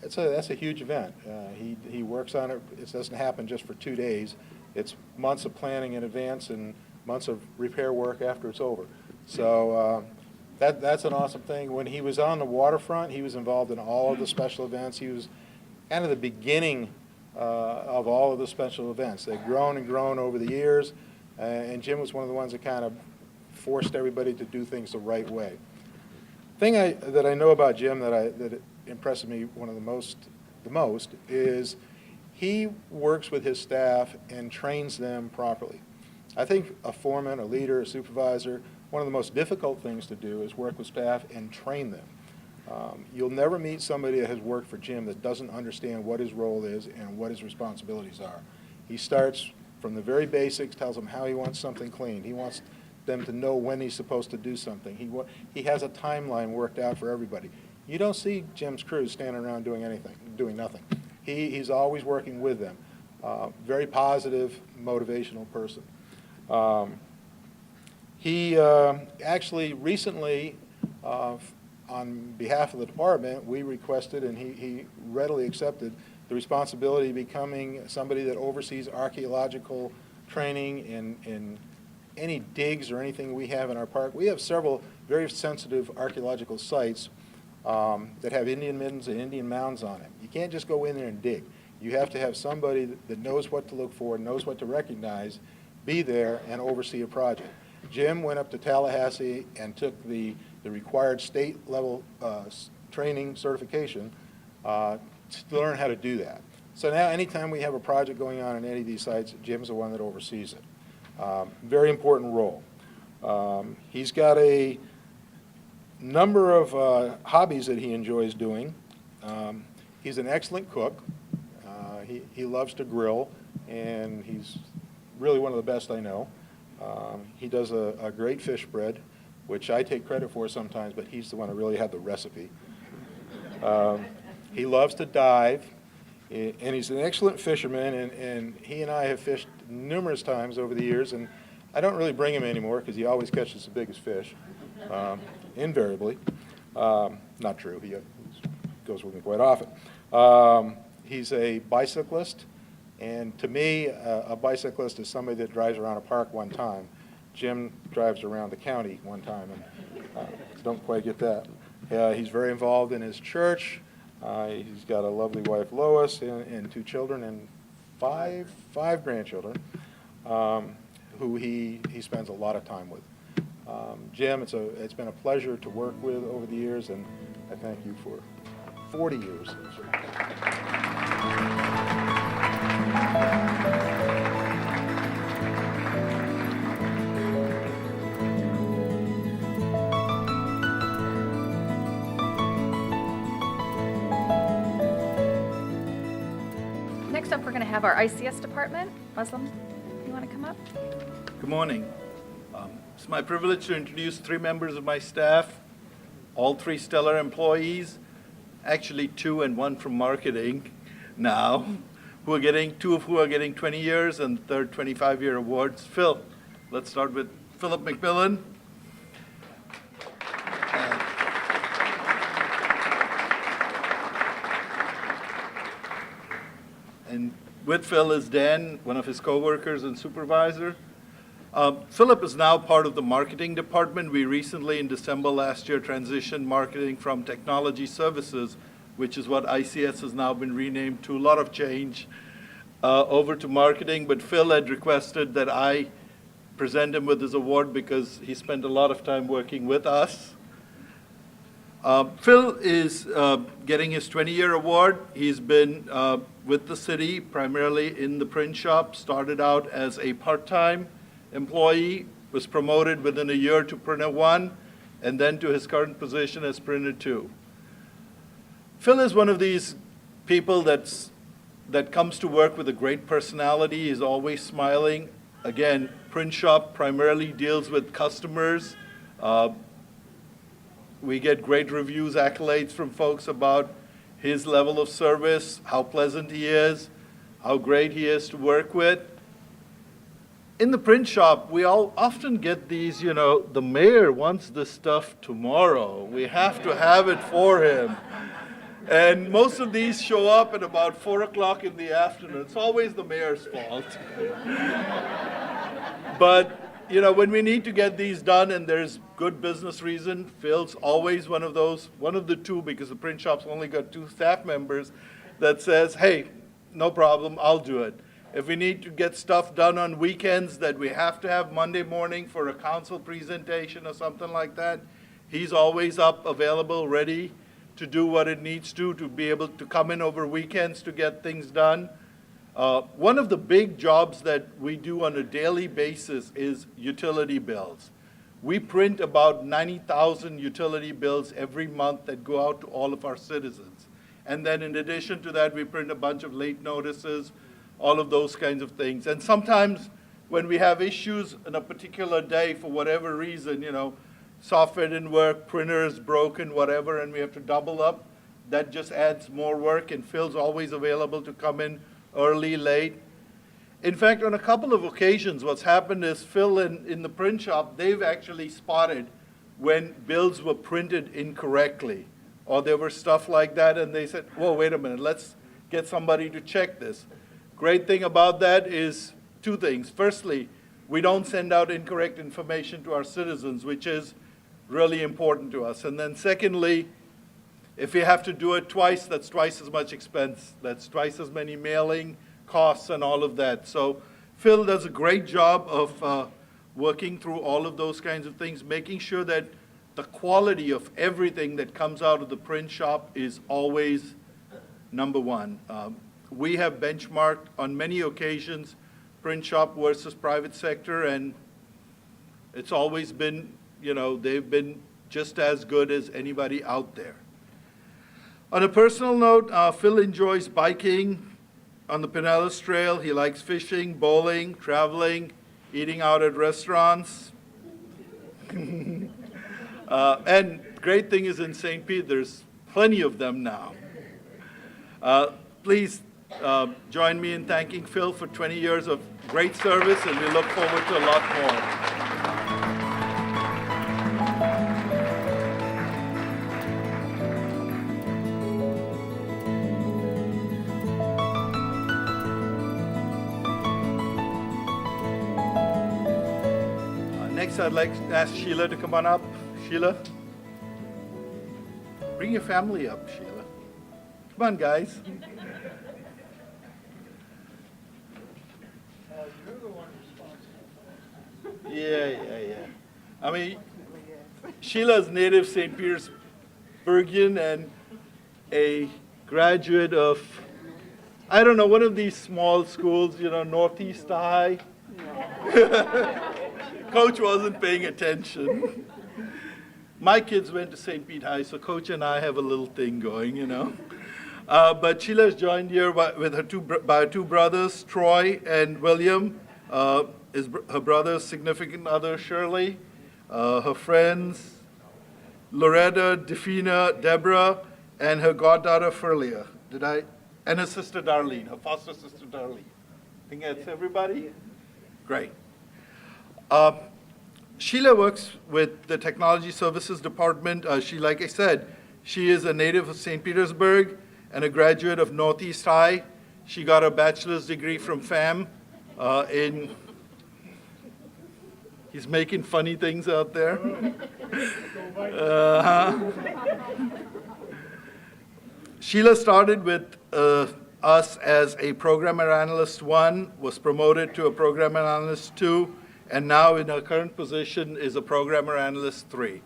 That's a huge event. He works on it. It doesn't happen just for 2 days. It's months of planning in advance and months of repair work after it's over. So that's an awesome thing. When he was on the waterfront, he was involved in all of the special events. He was kind of the beginning of all of the special events. They've grown and grown over the years, and Jim was one of the ones that kind of forced everybody to do things the right way. Thing that I know about Jim that impresses me the most is he works with his staff and trains them properly. I think a foreman, a leader, a supervisor, one of the most difficult things to do is work with staff and train them. You'll never meet somebody that has worked for Jim that doesn't understand what his role is and what his responsibilities are. He starts from the very basics, tells them how he wants something cleaned. He wants them to know when he's supposed to do something. He has a timeline worked out for everybody. You don't see Jim's crew standing around doing nothing. He's always working with them. Very positive, motivational person. He actually recently, on behalf of the department, we requested, and he readily accepted, the responsibility of becoming somebody that oversees archaeological training in any digs or anything we have in our park. We have several very sensitive archaeological sites that have Indian middens and Indian mounds on it. You can't just go in there and dig. You have to have somebody that knows what to look for, knows what to recognize, be there and oversee a project. Jim went up to Tallahassee and took the required state-level training certification to learn how to do that. So now anytime we have a project going on in any of these sites, Jim's the one that oversees it. Very important role. He's got number of hobbies that he enjoys doing. He's an excellent cook. He loves to grill, and he's really one of the best I know. He does a great fish bread, which I take credit for sometimes, but he's the one who really had the recipe. He loves to dive, and he's an excellent fisherman, and he and I have fished numerous times over the years, and I don't really bring him anymore because he always catches the biggest fish, invariably. Not true, he goes with me quite often. He's a bicyclist, and to me, a bicyclist is somebody that drives around a park one time. Jim drives around the county one time, and don't quite get that. He's very involved in his church. He's got a lovely wife, Lois, and 2 children and five grandchildren, who he spends a lot of time with. Jim, it's been a pleasure to work with over the years, and I thank you for 40 years. Next up, we're going to have our ICS department. Muslim, you want to come up? Good morning. It's my privilege to introduce 3 members of my staff, all 3 stellar employees, actually 2 and 1 from marketing now, 2 of who are getting 20 years and the third 25-year awards. Phil, let's start with Philip McMillan. And with Phil is Dan, one of his coworkers and supervisor. Philip is now part of the marketing department. We recently, in December last year, transitioned marketing from technology services, which is what ICS has now been renamed to, a lot of change, over to marketing. But Phil had requested that I present him with his award because he spent a lot of time working with us. Phil is getting his 20-year award. He's been with the city, primarily in the print shop, started out as a part-time employee, was promoted within a year to printer 1, and then to his current position as printer 2. Phil is one of these people that comes to work with a great personality. He's always smiling. Again, print shop primarily deals with customers. We get great reviews, accolades from folks about his level of service, how pleasant he is, how great he is to work with. In the print shop, we all often get these, the mayor wants this stuff tomorrow. We have to have it for him. And most of these show up at about 4 o'clock in the afternoon. It's always the mayor's fault. But, when we need to get these done and there's good business reason, Phil's always one of the 2, because the print shop's only got 2 staff members, that says, hey, no problem, I'll do it. If we need to get stuff done on weekends that we have to have Monday morning for a council presentation or something like that, he's always up, available, ready to do what it needs to be able to come in over weekends to get things done. One of the big jobs that we do on a daily basis is utility bills. We print about 90,000 utility bills every month that go out to all of our citizens. And then in addition to that, we print a bunch of late notices, all of those kinds of things. And sometimes when we have issues in a particular day for whatever reason, software didn't work, printer is broken, whatever, and we have to double up, that just adds more work, and Phil's always available to come in early, late. In fact, on a couple of occasions, what's happened is Phil in the print shop, they've actually spotted when bills were printed incorrectly, or there were stuff like that, and they said, whoa, wait a minute, let's get somebody to check this. Great thing about that is 2 things. Firstly, we don't send out incorrect information to our citizens, which is really important to us. And then secondly, if we have to do it twice, that's twice as much expense. That's twice as many mailing costs and all of that. So Phil does a great job of working through all of those kinds of things, making sure that the quality of everything that comes out of the print shop is always number 1. We have benchmarked on many occasions print shop versus private sector, and it's always been, they've been just as good as anybody out there. On a personal note, Phil enjoys biking on the Pinellas Trail. He likes fishing, bowling, traveling, eating out at restaurants. And great thing is in St. Pete, there's plenty of them now. Please join me in thanking Phil for 20 years of great service, and we look forward to a lot more. Next, I'd like to ask Sheila to come on up. Sheila? Bring your family up, Sheila. Come on, guys. Yeah. I mean, Sheila's native St. Petersburgian and a graduate of, I don't know, one of these small schools, Northeast High. Coach wasn't paying attention. My kids went to St. Pete High, so Coach and I have a little thing going, But Sheila's joined here by her two brothers, Troy and William, her brother's significant other, Shirley, her friends, Loretta, Defina, Deborah, and her goddaughter, Ferlia. And her sister, Darlene, her foster sister, Darlene. I think that's everybody? Great. Sheila works with the Technology Services Department. Like I said, she is a native of St. Petersburg and a graduate of Northeast High. She got a bachelor's degree from FAM he's making funny things out there. Sheila started with us as a Programmer Analyst 1, was promoted to a Programmer Analyst 2, and now in her current position is a Programmer Analyst 3.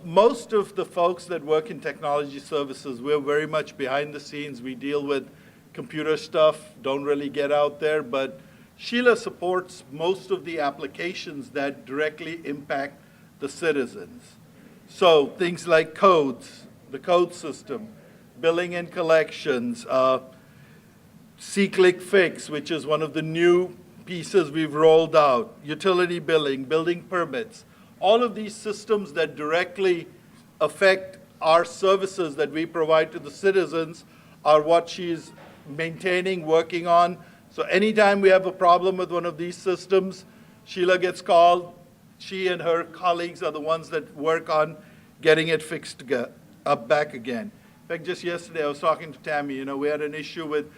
Most of the folks that work in technology services, we're very much behind the scenes. We deal with computer stuff, don't really get out there, but Sheila supports most of the applications that directly impact the citizens. So things like codes, the code system, billing and collections, C-Click Fix, which is one of the new pieces we've rolled out, utility billing, building permits, all of these systems that directly affect our services that we provide to the citizens are what she's maintaining, working on. So anytime we have a problem with one of these systems, Sheila gets called. She and her colleagues are the ones that work on getting it fixed back again. In fact, just yesterday I was talking to Tammy, we had an issue with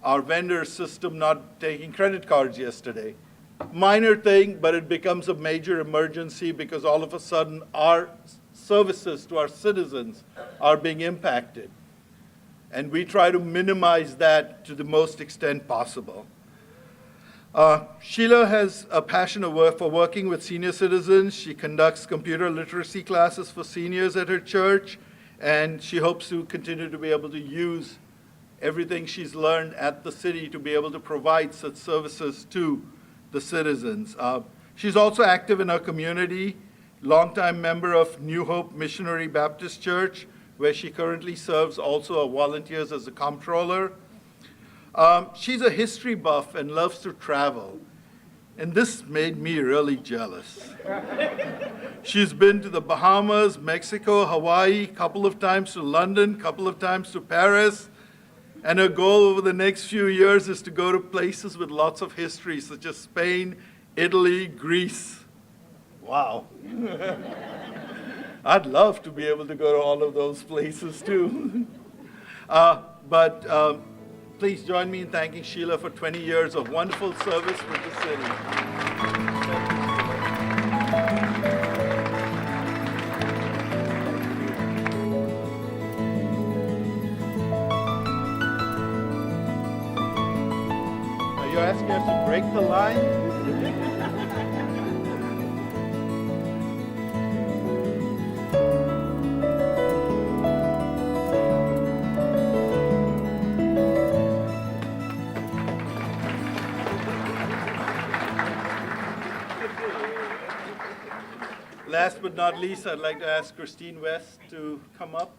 our vendor system not taking credit cards yesterday. Minor thing, but it becomes a major emergency because all of a sudden our services to our citizens are being impacted. And we try to minimize that to the most extent possible. Sheila has a passion for working with senior citizens. She conducts computer literacy classes for seniors at her church, and she hopes to continue to be able to use everything she's learned at the city to be able to provide such services to the citizens. She's also active in her community, longtime member of New Hope Missionary Baptist Church, where she currently serves also volunteers as a comptroller. She's a history buff and loves to travel. And this made me really jealous. She's been to the Bahamas, Mexico, Hawaii, a couple of times to London, a couple of times to Paris. And her goal over the next few years is to go to places with lots of history, such as Spain, Italy, Greece. Wow. I'd love to be able to go to all of those places too. But please join me in thanking Sheila for 20 years of wonderful service with the city. Now you're asking us to break the line? last but not least, I'd like to ask Christine West to come up.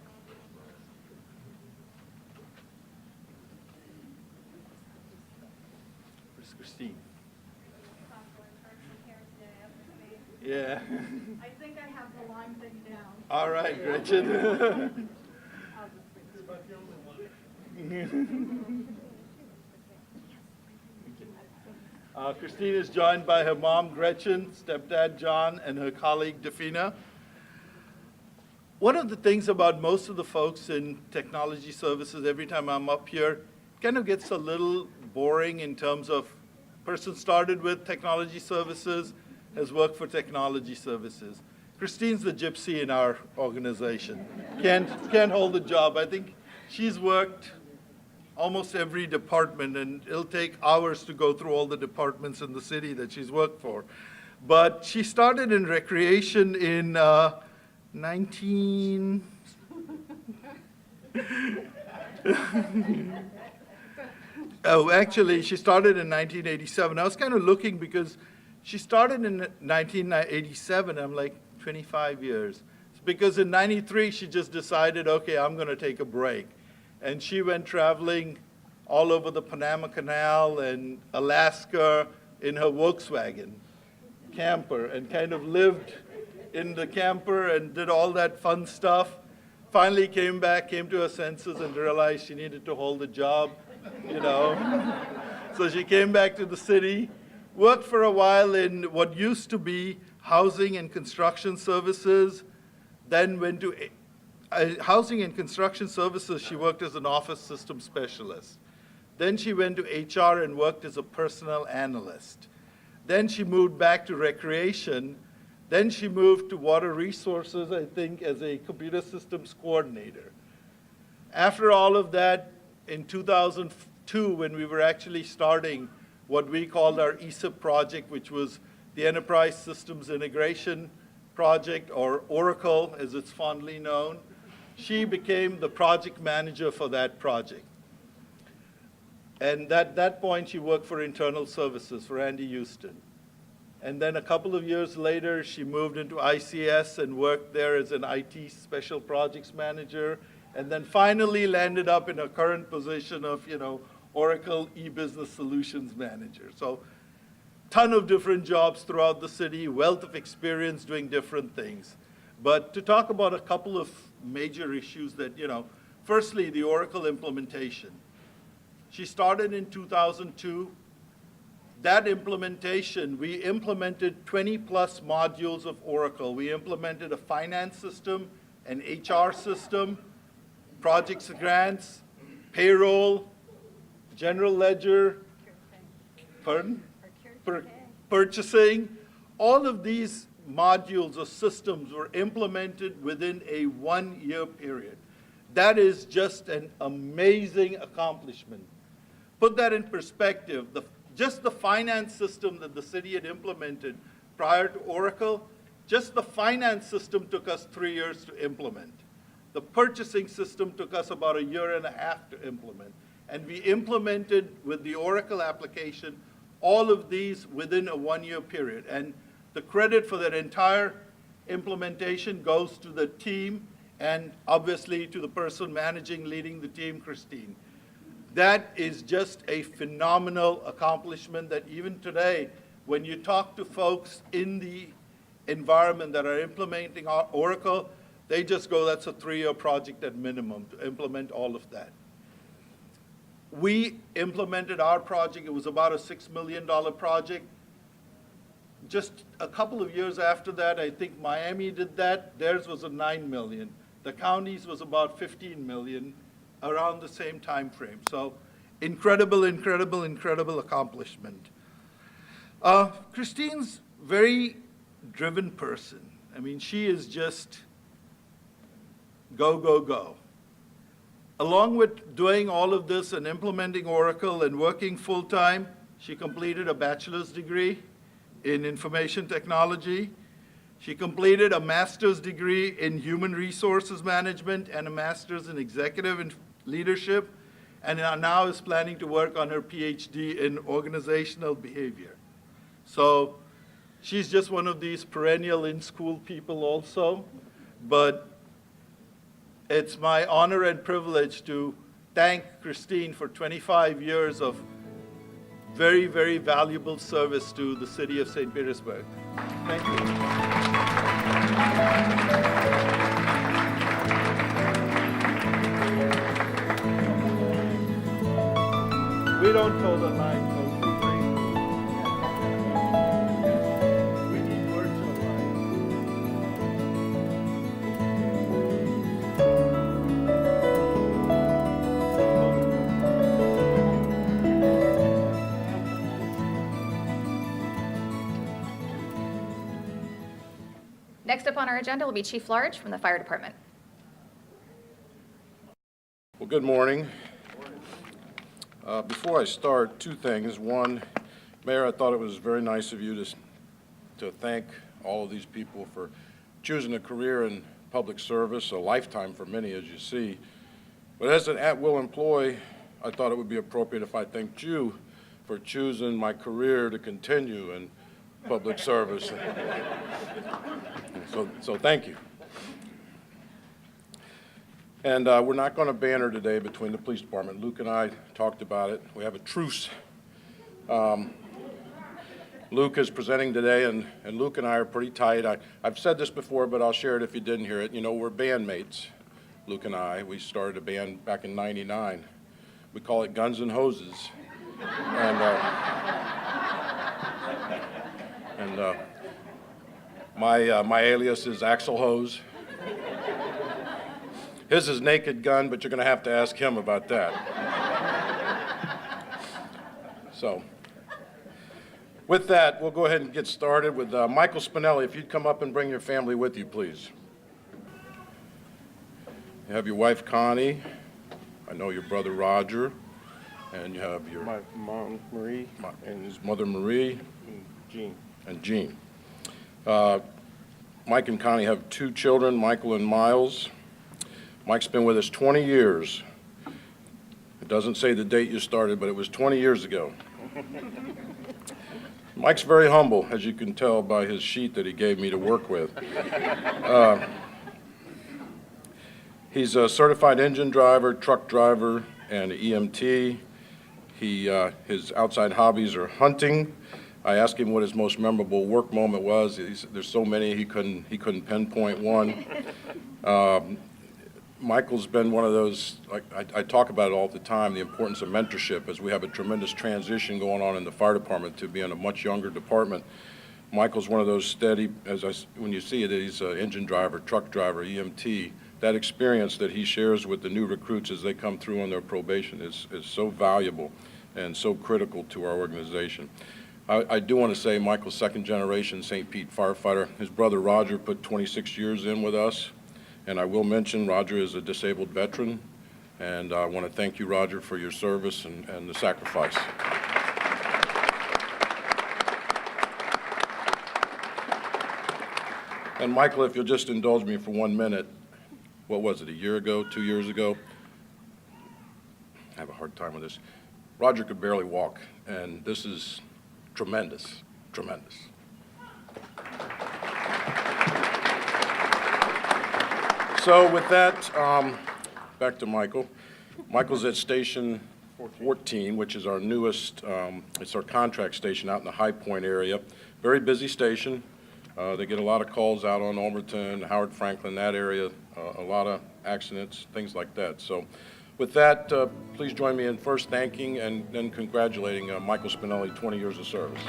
Where's Christine? Yeah. I think I have the line thing down. All right, Gretchen. Christine is joined by her mom, Gretchen, stepdad, John, and her colleague, Defina. One of the things about most of the folks in technology services, every time I'm up here, kind of gets a little boring in terms of person started with technology services, has worked for technology services. Christine's the gypsy in our organization. Can't hold the job. I think she's worked almost every department, and it'll take hours to go through all the departments in the city that she's worked for. But she started in recreation in 19... Oh, actually, she started in 1987. I was kind of looking because she started in 1987. I'm like, 25 years. It's because in 93, she just decided, okay, I'm going to take a break. And she went traveling all over the Panama Canal and Alaska in her Volkswagen camper and kind of lived in the camper and did all that fun stuff. Finally came back, came to her senses and realized she needed to hold a job, you know. So she came back to the city, worked for a while in what used to be housing and construction services, then went to housing and construction services. She worked as an office system specialist. Then she went to HR and worked as a personnel analyst. Then she moved back to recreation. Then she moved to water resources, I think, as a computer systems coordinator. After all of that, in 2002, when we were actually starting what we called our ESIP project, which was the Enterprise Systems Integration Project, or Oracle, as it's fondly known, she became the project manager for that project. And at that point, she worked for internal services for Andy Houston. And then a couple of years later, she moved into ICS and worked there as an IT special projects manager, and then finally landed up in her current position of, Oracle e-business solutions manager. So, ton of different jobs throughout the city, wealth of experience doing different things. But to talk about a couple of major issues that, firstly, the Oracle implementation. She started in 2002. That implementation, we implemented 20-plus modules of Oracle. We implemented a finance system, an HR system, projects and grants, payroll, general ledger, purchasing. All of these modules or systems were implemented within a one-year period. That is just an amazing accomplishment. Put that in perspective. Just the finance system that the city had implemented prior to Oracle, just the finance system took us 3 years to implement. The purchasing system took us about 1.5 years to implement. And we implemented with the Oracle application all of these within a one-year period. And the credit for that entire implementation goes to the team and obviously to the person leading the team, Christine. That is just a phenomenal accomplishment that even today, when you talk to folks in the environment that are implementing Oracle, they just go, that's a 3-year project at minimum to implement all of that. We implemented our project. It was about a $6 million project. Just a couple of years after that, I think Miami did that. Theirs was a $9 million. The county's was about $15 million around the same time frame. So incredible, incredible, incredible accomplishment. Christine's very driven person. I mean, she is just go, go, go. Along with doing all of this and implementing Oracle and working full-time, she completed a bachelor's degree in information technology. She completed a master's degree in human resources management and a master's in executive leadership, and now is planning to work on her PhD in organizational behavior. So She's just one of these perennial in-school people also. But it's my honor and privilege to thank Christine for 25 years of very, very valuable service to the city of St. Petersburg. Thank you. We don't toe the line, folks. We need virtual lines. Next up on our agenda will be Chief Large from the Fire Department. Well, good morning. Before I start, two things. One, Mayor, I thought it was very nice of you to thank all of these people for choosing a career in public service, a lifetime for many, as you see. But as an at-will employee, I thought it would be appropriate if I thanked you for choosing my career to continue in public service. So thank you. And we're not going to banter today between the police department. Luke and I talked about it. We have a truce. Luke is presenting today, and Luke and I are pretty tight. I've said this before, but I'll share it if you didn't hear it. You know, we're bandmates, Luke and I. We started a band back in '99. We call it Guns and Hoses. And my alias is Axel Hose. His is Naked Gun, but you're going to have to ask him about that. So, with that, we'll go ahead and get started with Michael Spinelli. If you'd come up and bring your family with you, please. You have your wife, Connie. I know your brother, Roger. And you have your... My mom, Marie, and his mother, Marie. Jean. And Jean. Mike and Connie have two children, Michael and Miles. Mike's been with us 20 years. It doesn't say the date you started, but it was 20 years ago. Mike's very humble, as you can tell by his sheet that he gave me to work with. He's a certified engine driver, truck driver, and EMT. His outside hobbies are hunting. I asked him what his most memorable work moment was. There's so many, he couldn't pinpoint one. Michael's been one of those, I talk about it all the time, the importance of mentorship, as we have a tremendous transition going on in the fire department to being a much younger department. Michael's one of those steady, when you see it, he's an engine driver, truck driver, EMT. That experience that he shares with the new recruits as they come through on their probation is so valuable and so critical to our organization. I do want to say Michael's second generation St. Pete firefighter. His brother Roger put 26 years in with us. And I will mention Roger is a disabled veteran, and I want to thank you, Roger, for your service and the sacrifice. And Michael, if you'll just indulge me for 1 minute, what was it, a year ago, 2 years ago? I have a hard time with this. Roger could barely walk, and this is tremendous, tremendous. So with that, back to Michael. Michael's at Station 14, which is our newest, it's our contract station out in the High Point area. Very busy station. They get a lot of calls out on Overton, Howard Franklin, that area, a lot of accidents, things like that. So with that, please join me in first thanking and then congratulating Michael Spinelli, 20 years of service.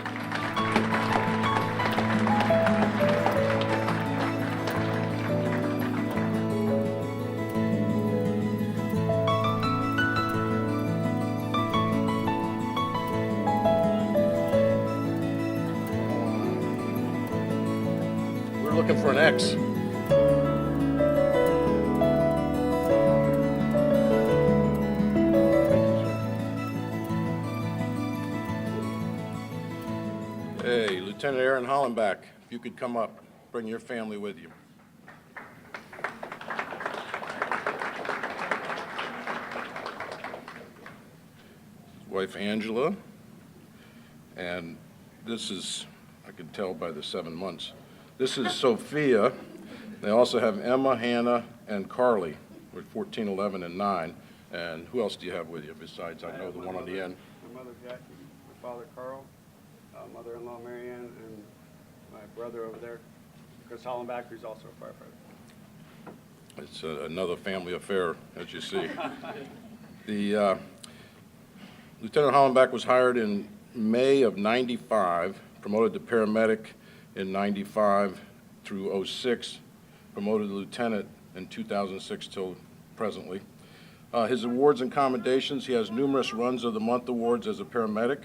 Looking for an X. Hey, Lieutenant Aaron Hollenbach, if you could come up, bring your family with you. His wife Angela, and this is I could tell by the 7 months. This is Sophia. They also have Emma, Hannah, and Carly, with 14, 11, and 9. And who else do you have with you besides, I know, the one on the end? My mother Jackie, my father Carl, mother-in-law Marianne, and my brother over there, Chris Hollenbach, who's also a firefighter. It's another family affair, as you see. The Lieutenant Hollenbach was hired in May of '95, promoted to paramedic in '95 through '06, promoted to lieutenant in 2006 till presently. His awards and commendations: he has numerous Runs of the Month awards as a paramedic.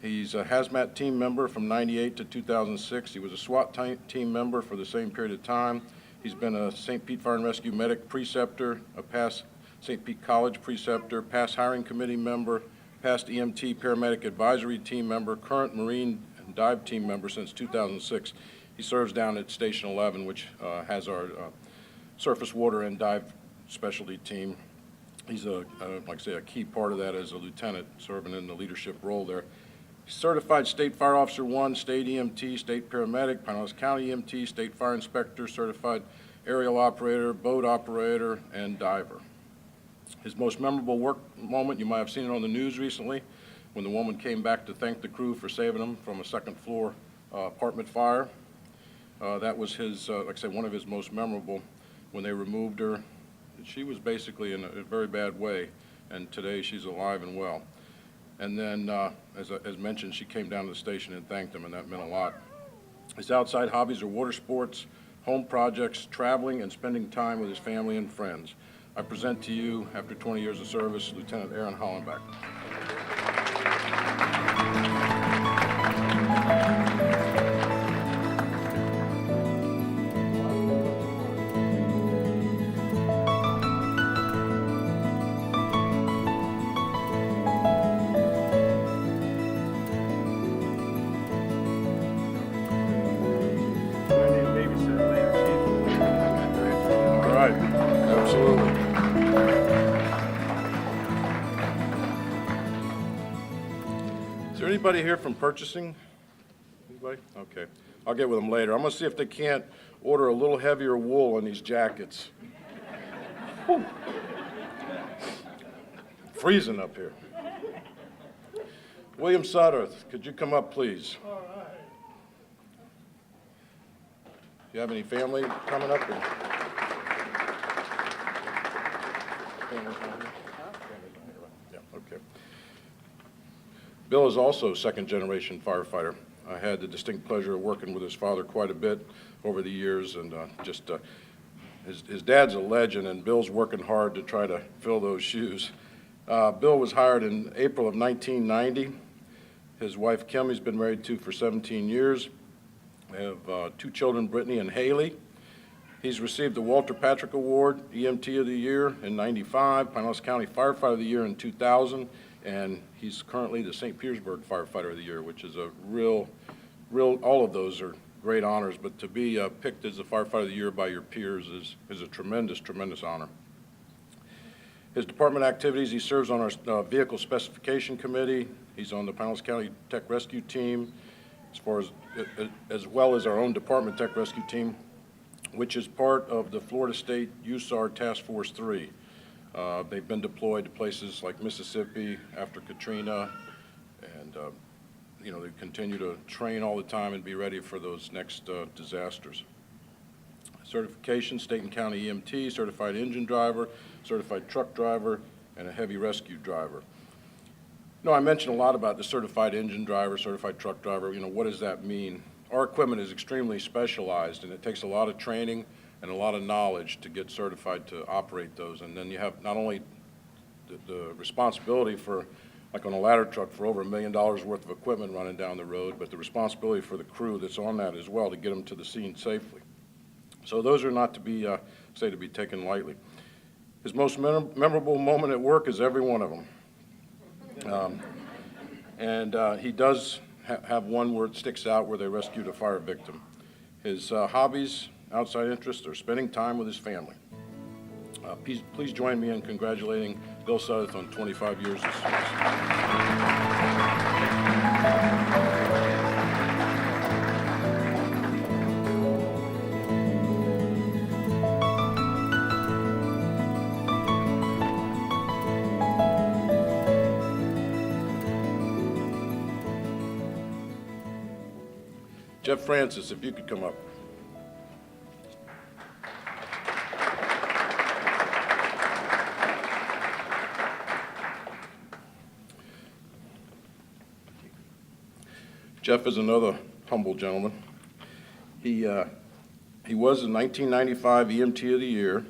He's a hazmat team member from '98 to 2006. He was a SWAT team member for the same period of time. He's been a St. Pete Fire and Rescue medic preceptor, a past St. Pete College preceptor, past hiring committee member, past EMT paramedic advisory team member, current Marine and dive team member since 2006. He serves down at Station 11, which has our surface water and dive specialty team. He's like I say, a key part of that as a lieutenant, serving in the leadership role there. Certified State Fire Officer 1, State EMT, State Paramedic, Pinellas County EMT, State Fire Inspector, Certified Aerial Operator, Boat Operator, and Diver. His most memorable work moment, you might have seen it on the news recently, when the woman came back to thank the crew for saving him from a second floor apartment fire. That was his, like I said, one of his most memorable, when they removed her. She was basically in a very bad way, and today she's alive and well. And then, as mentioned, she came down to the station and thanked him, and that meant a lot. His outside hobbies are water sports, home projects, traveling, and spending time with his family and friends. I present to you, after 20 years of service, Lieutenant Aaron Hollenbach. All right, absolutely. Is there anybody here from purchasing? Anybody? Okay. I'll get with them later. I'm going to see if they can't order a little heavier wool on these jackets. Whew. Freezing up here. William Sudderth, could you come up, please? All right. You have any family coming up? Yeah, okay. Bill is also a second-generation firefighter. I had the distinct pleasure of working with his father quite a bit over the years, and his dad's a legend, and Bill's working hard to try to fill those shoes. Bill was hired in April of 1990. His wife, Kim, he's been married to for 17 years. They have 2 children, Brittany and Haley. He's received the Walter Patrick Award, EMT of the Year in '95, Pinellas County Firefighter of the Year in 2000, and he's currently the St. Petersburg Firefighter of the Year, which is a real, all of those are great honors, but to be picked as the Firefighter of the Year by your peers is a tremendous, tremendous honor. His department activities: he serves on our Vehicle Specification Committee. He's on the Pinellas County Tech Rescue Team, as well as our own Department Tech Rescue Team, which is part of the Florida State USAR Task Force 3. They've been deployed to places like Mississippi after Katrina, and they continue to train all the time and be ready for those next disasters. Certification: state and county EMT, certified engine driver, certified truck driver, and a heavy rescue driver. I mentioned a lot about the certified engine driver, certified truck driver. What does that mean? Our equipment is extremely specialized, and it takes a lot of training and a lot of knowledge to get certified to operate those. And then you have not only the responsibility for, like on a ladder truck, for over $1 million worth of equipment running down the road, but the responsibility for the crew that's on that as well to get them to the scene safely. So those are not to be, to be taken lightly. His most memorable moment at work is every one of them. He does have one where it sticks out, where they rescued a fire victim. His hobbies, outside interests, are spending time with his family. Please join me in congratulating Bill Sudderth on 25 years of service. Jeff Francis, if you could come up. Jeff is another humble gentleman. He was in 1995 EMT of the Year,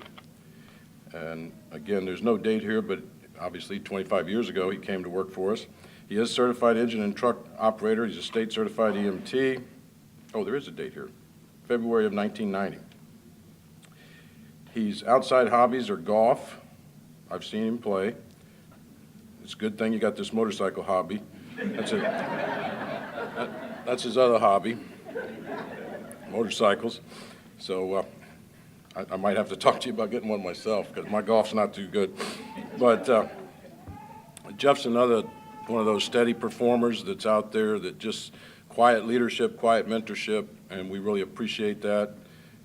and again, there's no date here, but obviously 25 years ago he came to work for us. He is certified engine and truck operator. He's a state certified EMT. Oh, there is a date here, February of 1990. His outside hobbies are golf. I've seen him play. It's a good thing you got this motorcycle hobby. That's his other hobby, motorcycles. So I might have to talk to you about getting one myself because my golf's not too good. But Jeff's another one of those steady performers that's out there that just quiet leadership, quiet mentorship, and we really appreciate that.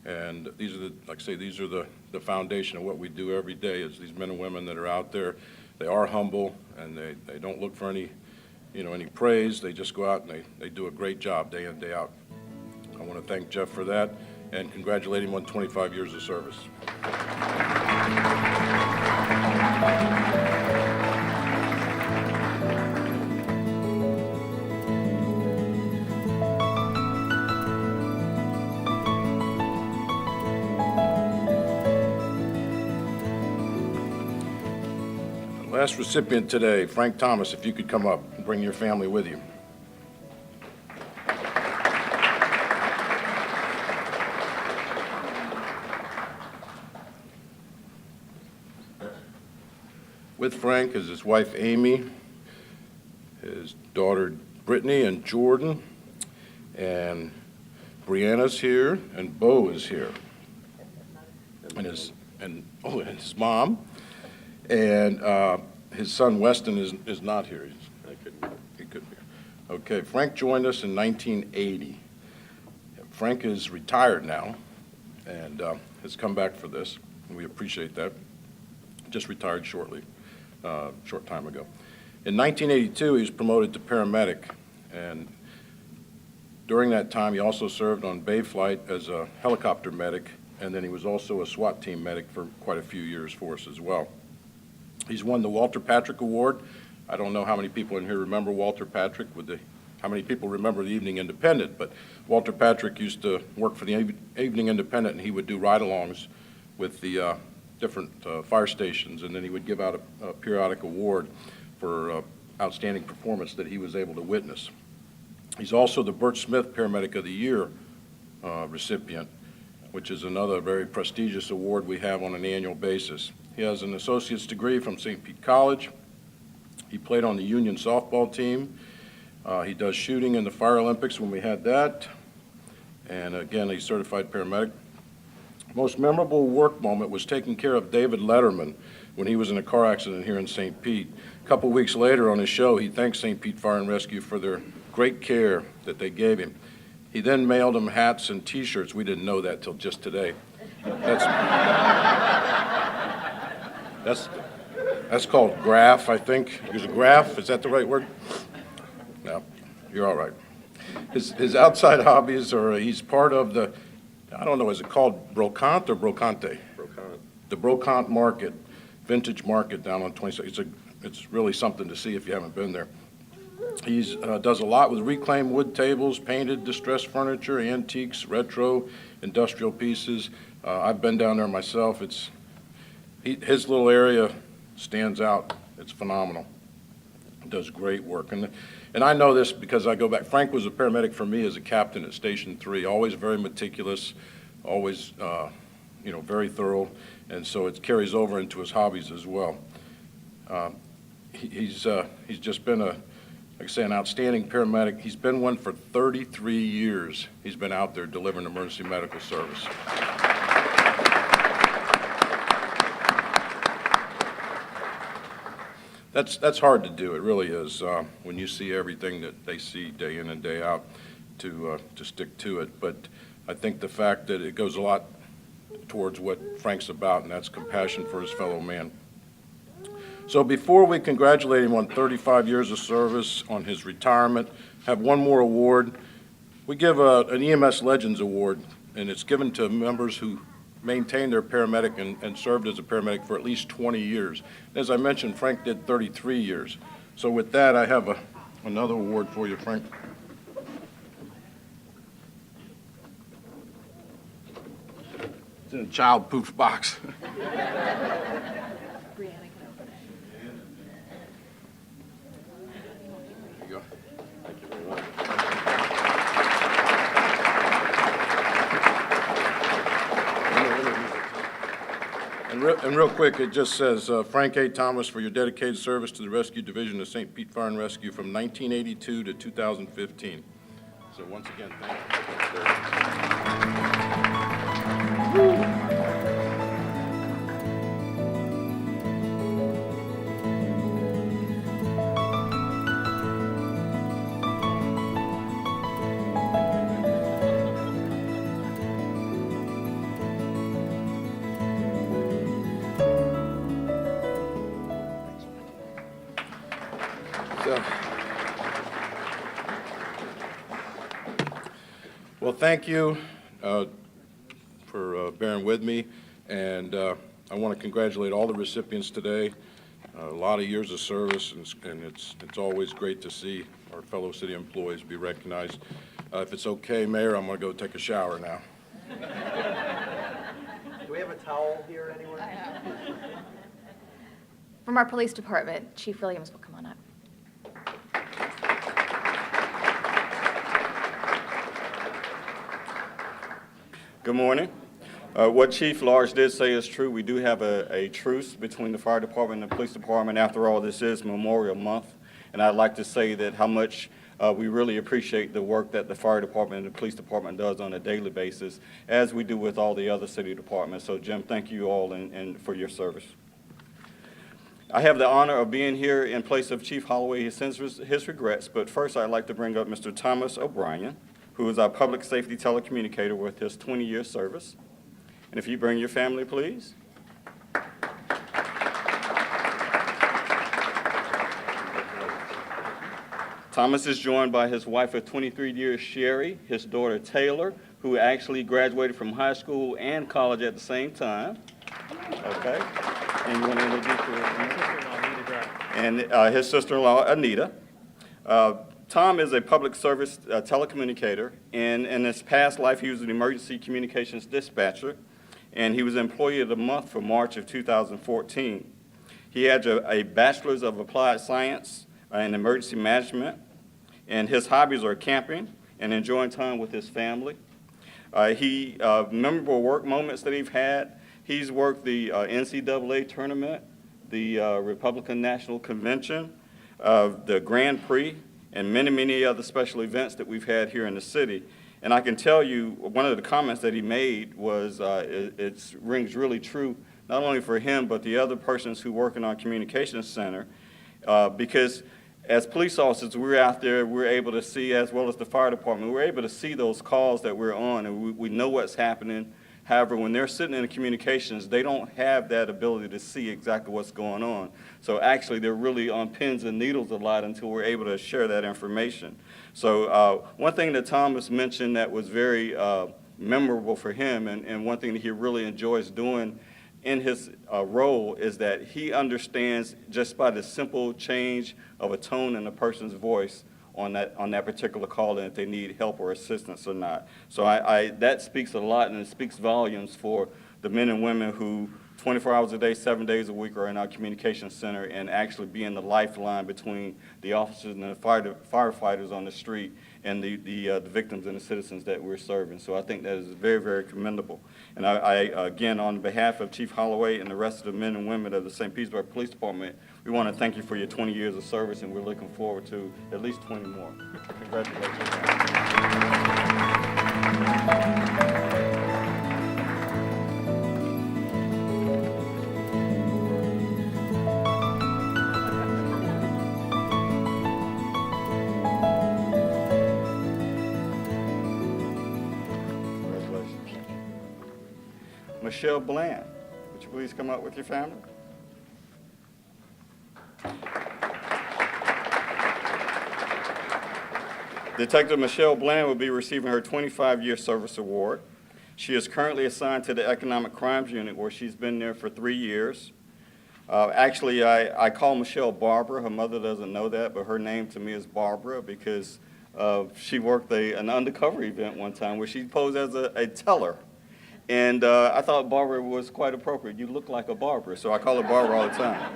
And these are like I say, these are the foundation of what we do every day is these men and women that are out there. They are humble and they don't look for any praise. They just go out and they do a great job day in, day out. I want to thank Jeff for that and congratulate him on 25 years of service. Last recipient today, Frank Thomas, if you could come up and bring your family with you. With Frank is his wife Amy, his daughter Brittany and Jordan, and Brianna's here, and Bo is here, and his mom. And his son Weston is not here. He couldn't be. Okay, Frank joined us in 1980. Frank is retired now and has come back for this, and we appreciate that. Just retired short time ago. In 1982, he was promoted to paramedic, and during that time, he also served on Bay Flight as a helicopter medic, and then he was also a SWAT team medic for quite a few years for us as well. He's won the Walter Patrick Award. I don't know how many people in here remember Walter Patrick, how many people remember the Evening Independent, but Walter Patrick used to work for the Evening Independent, and he would do ride-alongs with the different fire stations, and then he would give out a periodic award for outstanding performance that he was able to witness. He's also the Burt Smith Paramedic of the Year recipient, which is another very prestigious award we have on an annual basis. He has an associate's degree from St. Pete College. He played on the Union softball team. He does shooting in the Fire Olympics when we had that. And again, he's certified paramedic. Most memorable work moment was taking care of David Letterman when he was in a car accident here in St. Pete. A couple weeks later on his show, he thanked St. Pete Fire and Rescue for their great care that they gave him. He then mailed him hats and T-shirts. We didn't know that till just today. That's called graph, I think. Is it graph? Is that the right word? No, you're all right. His outside hobbies are he's part of the, I don't know, is it called Brocante or Brocante? Brocante. The Brocante Market, vintage market down on 26th. It's really something to see if you haven't been there. He does a lot with reclaimed wood tables, painted, distressed furniture, antiques, retro, industrial pieces. I've been down there myself. His little area stands out. It's phenomenal. He does great work. And I know this because I go back. Frank was a paramedic for me as a captain at Station 3, always very meticulous, always very thorough, and so it carries over into his hobbies as well. He's just been like I say, an outstanding paramedic. He's been one for 33 years. He's been out there delivering emergency medical service. That's hard to do. It really is. When you see everything that they see day in and day out, to stick to it. But I think the fact that it goes a lot towards what Frank's about, and that's compassion for his fellow man. So before we congratulate him on 35 years of service, on his retirement, have one more award. We give an EMS Legends Award, and it's given to members who maintained their paramedic and served as a paramedic for at least 20 years. As I mentioned, Frank did 33 years. So with that, I have another award for you, Frank. It's in a child-proof box. There you go. Thank you very much. And real quick, it just says, Frank A. Thomas, for your dedicated service to the Rescue Division of St. Pete Fire and Rescue from 1982 to 2015. So once again, thank you. Well, thank you for bearing with me, and I want to congratulate all the recipients today. A lot of years of service, and it's always great to see our fellow city employees be recognized. If it's okay, Mayor, I'm going to go take a shower now. Do we have a towel here anywhere? From our police department, Chief Williams will come on up. Good morning. What Chief Large did say is true. We do have a truce between the fire department and the police department. After all, this is Memorial Month, and I'd like to say that how much we really appreciate the work that the fire department and the police department does on a daily basis, as we do with all the other city departments. So, Jim, thank you all and for your service. I have the honor of being here in place of Chief Holloway. He sends his regrets, but first I'd like to bring up Mr. Thomas O'Brien, who is our public safety telecommunicator with his 20-year service. And if you bring your family, please. Thomas is joined by his wife of 23 years, Sherry, his daughter, Taylor, who actually graduated from high school and college at the same time. Okay. And you want to introduce her? And his sister-in-law, Anita. Tom is a public service telecommunicator, and in his past life, he was an emergency communications dispatcher, and he was Employee of the Month for March of 2014. He had a Bachelor's of Applied Science in Emergency Management, and his hobbies are camping and enjoying time with his family. Memorable work moments that he's worked the NCAA tournament, the Republican National Convention, the Grand Prix, and many, many other special events that we've had here in the city. And I can tell you, one of the comments that he made was, it rings really true, not only for him, but the other persons who work in our communications center, because as police officers, we're out there, we're able to see, as well as the fire department, we're able to see those calls that we're on, and we know what's happening. However, when they're sitting in the communications, they don't have that ability to see exactly what's going on. So actually, they're really on pins and needles a lot until we're able to share that information. So one thing that Thomas mentioned that was very memorable for him, and one thing that he really enjoys doing in his role, is that he understands just by the simple change of a tone in a person's voice on that particular call, and if they need help or assistance or not. So that speaks a lot, and it speaks volumes for the men and women who 24 hours a day, 7 days a week are in our communications center and actually being the lifeline between the officers and the firefighters on the street and the victims and the citizens that we're serving. So I think that is very, very commendable. And I again, on behalf of Chief Holloway and the rest of the men and women of the St. Petersburg Police Department, we want to thank you for your 20 years of service, and we're looking forward to at least 20 more. Congratulations. Michelle Bland, would you please come up with your family? Detective Michelle Bland will be receiving her 25-year service award. She is currently assigned to the Economic Crimes Unit, where she's been there for 3 years. Actually, I call Michelle Barbara. Her mother doesn't know that, but her name to me is Barbara because she worked an undercover event one time where she posed as a teller. And I thought Barbara was quite appropriate. You look like a Barbara, so I call her Barbara all the time.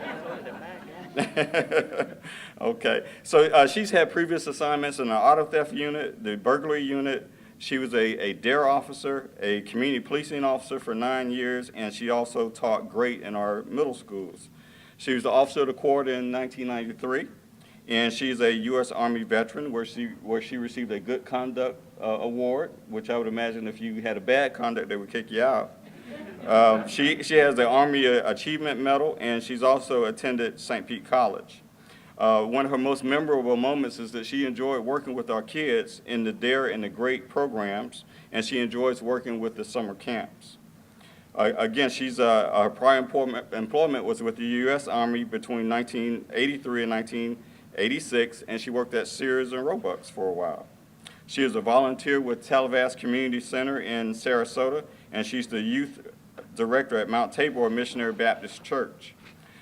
Okay, so she's had previous assignments in the auto theft unit, the burglary unit. She was a DARE officer, a community policing officer for 9 years, and she also taught grade in our middle schools. She was the officer of the quarter in 1993, and she's a U.S. Army veteran where she received a good conduct award, which I would imagine if you had a bad conduct, they would kick you out. She has the Army Achievement Medal, and she's also attended St. Pete College. One of her most memorable moments is that she enjoyed working with our kids in the DARE and the GREAT programs, and she enjoys working with the summer camps. Again, her prior employment was with the U.S. Army between 1983 and 1986, and she worked at Sears and Roebuck's for a while. She is a volunteer with Tallahassee Community Center in Sarasota, and she's the youth director at Mount Tabor Missionary Baptist Church.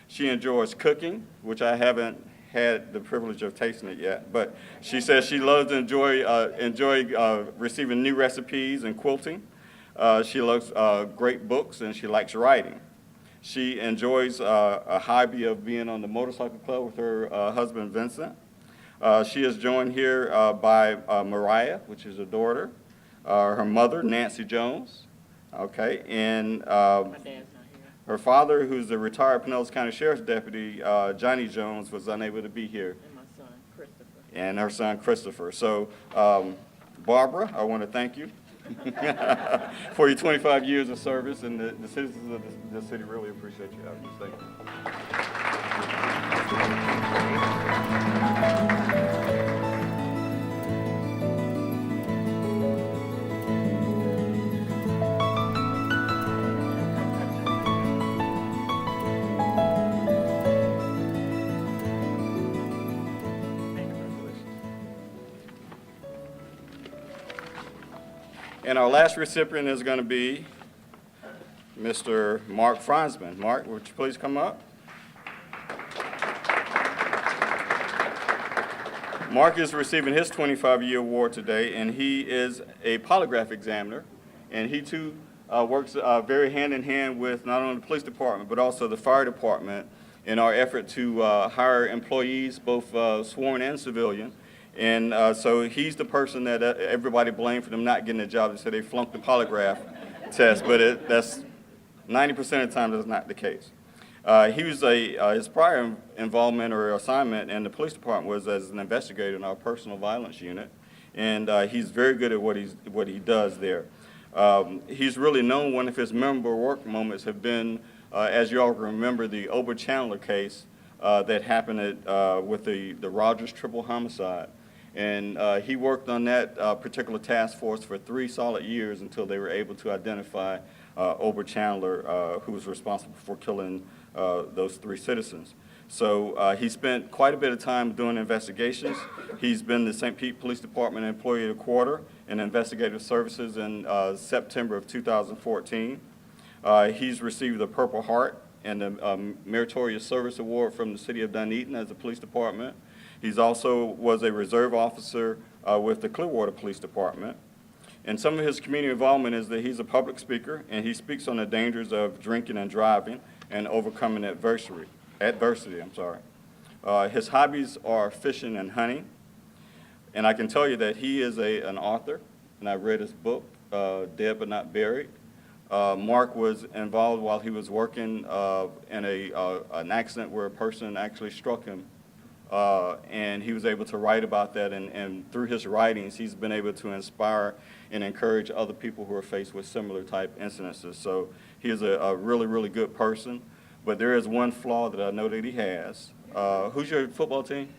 She enjoys cooking, which I haven't had the privilege of tasting it yet, but she says she loves to enjoy receiving new recipes and quilting. She loves great books, and she likes writing. She enjoys a hobby of being on the motorcycle club with her husband, Vincent. She is joined here by Mariah, which is her daughter, her mother, Nancy Jones, okay, and her father, who's the retired Pinellas County Sheriff's Deputy, Johnny Jones, was unable to be here. And my son, Christopher. And her son, Christopher. So, Barbara, I want to thank you for your 25 years of service, and the citizens of this city really appreciate you having us. Thank you. And our last recipient is going to be Mr. Mark Franzman. Mark, would you please come up? Mark is receiving his 25-year award today, and he is a polygraph examiner. And he, too, works very hand-in-hand with not only the police department, but also the fire department in our effort to hire employees, both sworn and civilian. And so he's the person that everybody blamed for them not getting a job. They said they flunked the polygraph test, but that's 90% of the time that's not the case. He was his prior involvement or assignment in the police department was as an investigator in our personal violence unit, and he's very good at what he does there. He's really known. One of his memorable work moments have been, as you all remember, the Ober Chandler case that happened with the Rogers triple homicide. And he worked on that particular task force for 3 solid years until they were able to identify Ober Chandler, who was responsible for killing those 3 citizens. So he spent quite a bit of time doing investigations. He's been the St. Pete Police Department Employee of the Quarter in Investigative Services in September of 2014. He's received the Purple Heart and the Meritorious Service Award from the City of Dunedin as a police department. He's also was a reserve officer with the Clearwater Police Department. And some of his community involvement is that he's a public speaker, and he speaks on the dangers of drinking and driving and overcoming adversity. His hobbies are fishing and hunting. And I can tell you that he is an author, and I read his book, Dead But Not Buried. Mark was involved while he was working in an accident where a person actually struck him. And he was able to write about that, and through his writings, he's been able to inspire and encourage other people who are faced with similar type incidences. So he is a really, really good person, but there is one flaw that I know that he has. Who's your football team?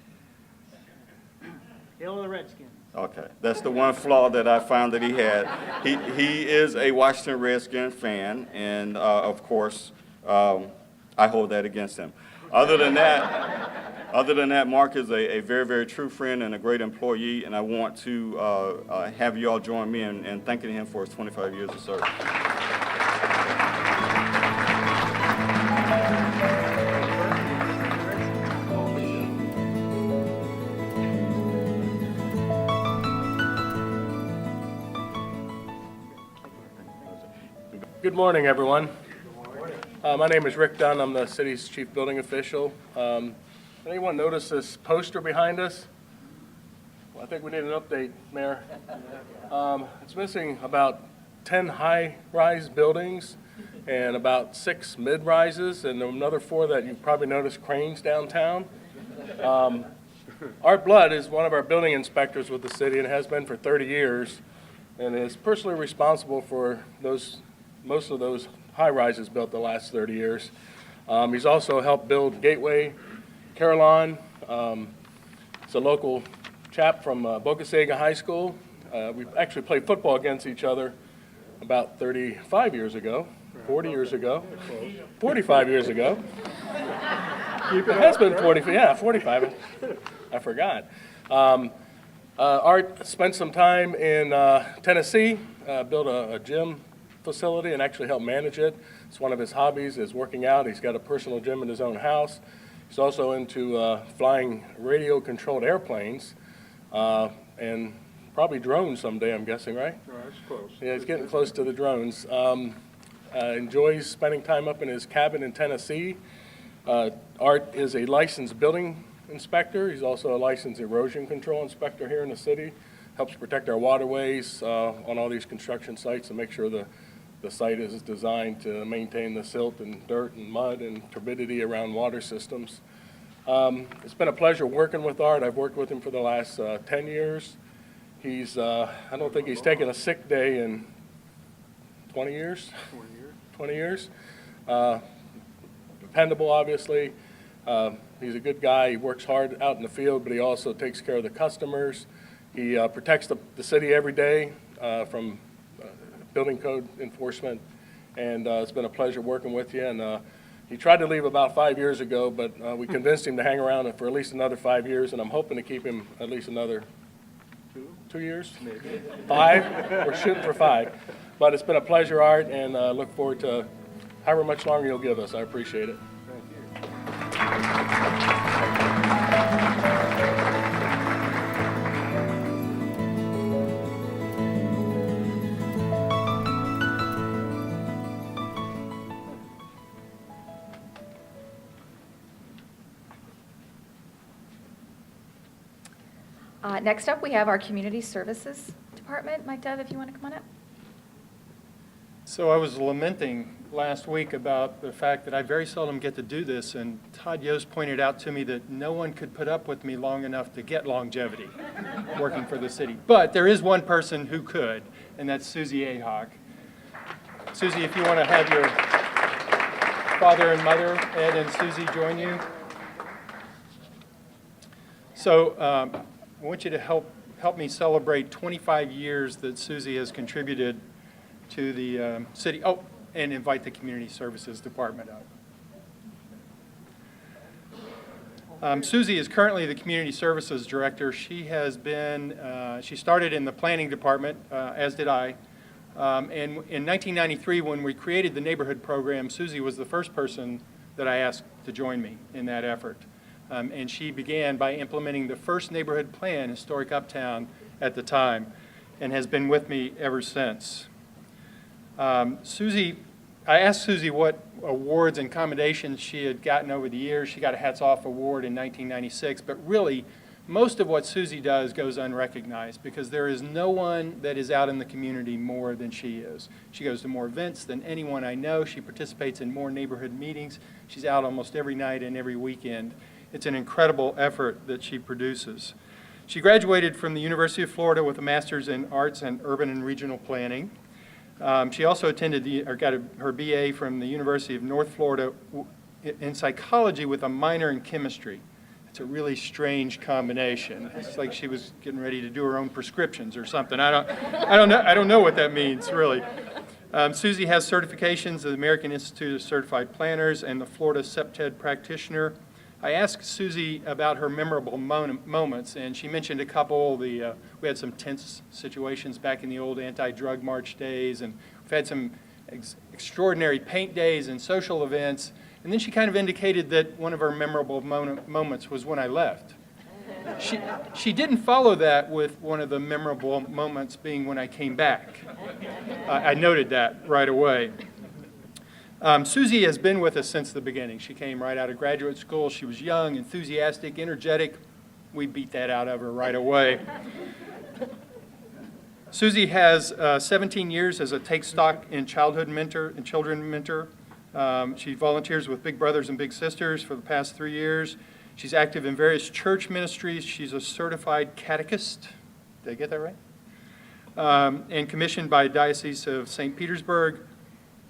Hill of the Redskins. Okay, that's the one flaw that I found that he had. He is a Washington Redskins fan, and of course, I hold that against him. Other than that, Other than that, Mark is a very, very true friend and a great employee, and I want to have you all join me in thanking him for his 25 years of service. Good morning, everyone. My name is Rick Dunn. I'm the city's chief building official. Anyone notice this poster behind us? Well, I think we need an update, Mayor. It's missing about 10 high-rise buildings and about 6 mid-rises and another 4 that you probably noticed cranes downtown. Art Blood is one of our building inspectors with the city and has been for 30 years and is personally responsible for most of those high-rises built the last 30 years. He's also helped build Gateway, Carillon. It's a local chap from Boca Ciega High School. We actually played football against each other about 35 years ago, 40 years ago, 45 years ago. It has been 45. I forgot. Art spent some time in Tennessee, built a gym facility and actually helped manage it. It's one of his hobbies is working out. He's got a personal gym in his own house. He's also into flying radio-controlled airplanes and probably drones someday, I'm guessing, right? No, that's close. Yeah, he's getting close to the drones. Enjoys spending time up in his cabin in Tennessee. Art is a licensed building inspector. He's also a licensed erosion control inspector here in the city. Helps protect our waterways on all these construction sites and make sure the site is designed to maintain the silt and dirt and mud and turbidity around water systems. It's been a pleasure working with Art. I've worked with him for the last 10 years. He's, I don't think he's taken a sick day in 20 years. 20 years. Dependable, obviously. He's a good guy. He works hard out in the field, but he also takes care of the customers. He protects the city every day from building code enforcement, and it's been a pleasure working with you. And he tried to leave about 5 years ago, but we convinced him to hang around for at least another 5 years, and I'm hoping to keep him at least another 2 years? Maybe. 5? We're shooting for 5. But it's been a pleasure, Art, and look forward to however much longer you'll give us. I appreciate it. Next up, we have our Community Services Department. Mike Dove, if you want to come on up. So I was lamenting last week about the fact that I very seldom get to do this, and Todd Yost pointed out to me that no one could put up with me long enough to get longevity working for the city. But there is one person who could, and that's Susie Ahawk. Susie, if you want to have your father and mother, Ed and Susie, join you. So I want you to help me celebrate 25 years that Susie has contributed to the city. Oh, and invite the Community Services Department up. Susie is currently the Community Services Director. She has been, she started in the Planning Department, as did I. And in 1993, when we created the neighborhood program, Susie was the first person that I asked to join me in that effort. And she began by implementing the first neighborhood plan, Historic Uptown, at the time, and has been with me ever since. I asked Susie what awards and commendations she had gotten over the years. She got a Hats Off Award in 1996, but really, most of what Susie does goes unrecognized because there is no one that is out in the community more than she is. She goes to more events than anyone I know. She participates in more neighborhood meetings. She's out almost every night and every weekend. It's an incredible effort that she produces. She graduated from the University of Florida with a master's in arts and urban and regional planning. She also attended got her BA from the University of North Florida in psychology with a minor in chemistry. It's a really strange combination. It's like she was getting ready to do her own prescriptions or something. I don't know what that means, really. Susie has certifications of the American Institute of Certified Planners and the Florida CEPTED practitioner. I asked Susie about her memorable moments, and she mentioned a couple. We had some tense situations back in the old anti-drug march days, and we've had some extraordinary paint days and social events. And then she kind of indicated that one of her memorable moments was when I left. She didn't follow that with one of the memorable moments being when I came back. I noted that right away. Susie has been with us since the beginning. She came right out of graduate school. She was young, enthusiastic, energetic. We beat that out of her right away. Susie has 17 years as a Take Stock in Childhood mentor and children mentor. She volunteers with Big Brothers and Big Sisters for the past 3 years. She's active in various church ministries. She's a certified catechist. Did I get that right? And commissioned by Diocese of St. Petersburg.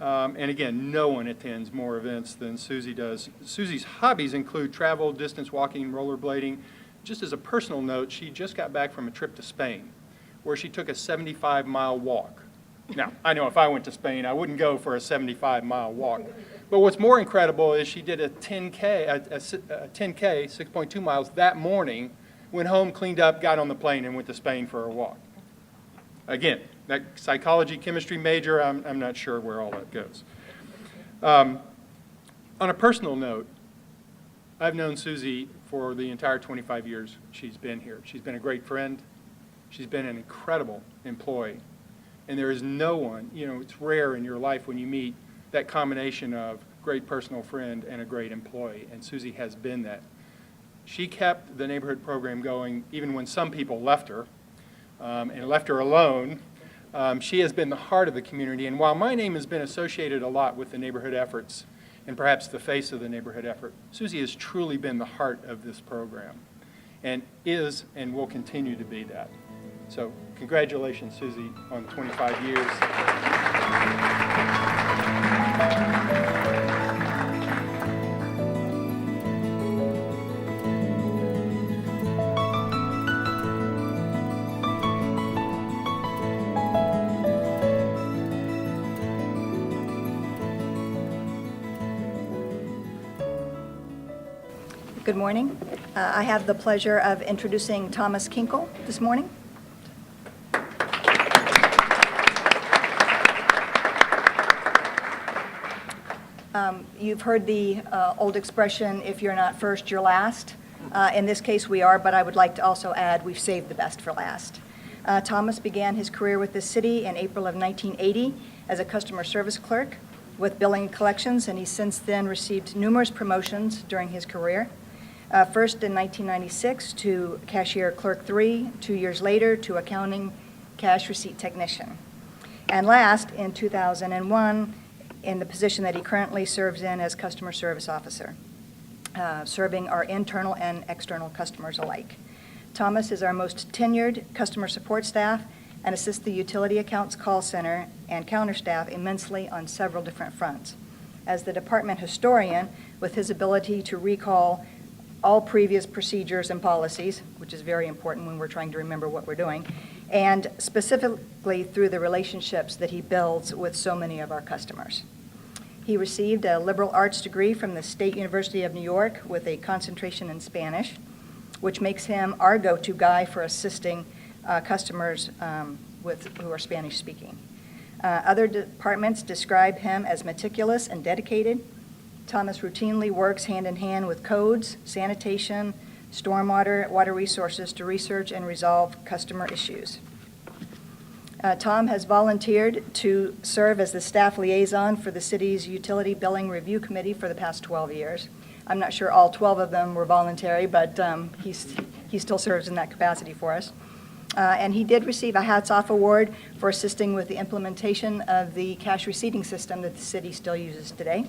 And again, no one attends more events than Susie does. Susie's hobbies include travel, distance walking, rollerblading. Just as a personal note, she just got back from a trip to Spain, where she took a 75-mile walk. Now, I know if I went to Spain, I wouldn't go for a 75-mile walk. But what's more incredible is she did a 10K, 6.2 miles that morning, went home, cleaned up, got on the plane, and went to Spain for a walk. Again, that psychology, chemistry major, I'm not sure where all that goes. On a personal note, I've known Susie for the entire 25 years she's been here. She's been a great friend. She's been an incredible employee. And there is no one, it's rare in your life when you meet that combination of great personal friend and a great employee, and Susie has been that. She kept the neighborhood program going even when some people left her, and left her alone. She has been the heart of the community, and while my name has been associated a lot with the neighborhood efforts, and perhaps the face of the neighborhood effort, Susie has truly been the heart of this program, and is and will continue to be that. So congratulations, Susie, on 25 years. Good morning. I have the pleasure of introducing Thomas Kinkle this morning. You've heard the old expression, if you're not first, you're last. In this case, we are, but I would like to also add we've saved the best for last. Thomas began his career with the city in April of 1980 as a customer service clerk with billing and collections, and he's since then received numerous promotions during his career. First in 1996 to cashier clerk 3, 2 years later to accounting cash receipt technician. And last, in 2001, in the position that he currently serves in as customer service officer, serving our internal and external customers alike. Thomas is our most tenured customer support staff and assists the utility accounts call center and counter staff immensely on several different fronts. As the department historian, with his ability to recall all previous procedures and policies, which is very important when we're trying to remember what we're doing, and specifically through the relationships that he builds with so many of our customers. He received a liberal arts degree from the State University of New York with a concentration in Spanish, which makes him our go-to guy for assisting customers who are Spanish speaking. Other departments describe him as meticulous and dedicated. Thomas routinely works hand in hand with codes, sanitation, stormwater, water resources to research and resolve customer issues. Tom has volunteered to serve as the staff liaison for the city's Utility Billing Review Committee for the past 12 years. I'm not sure all 12 of them were voluntary, but he still serves in that capacity for us. And he did receive a Hats Off Award for assisting with the implementation of the cash receipting system that the city still uses today.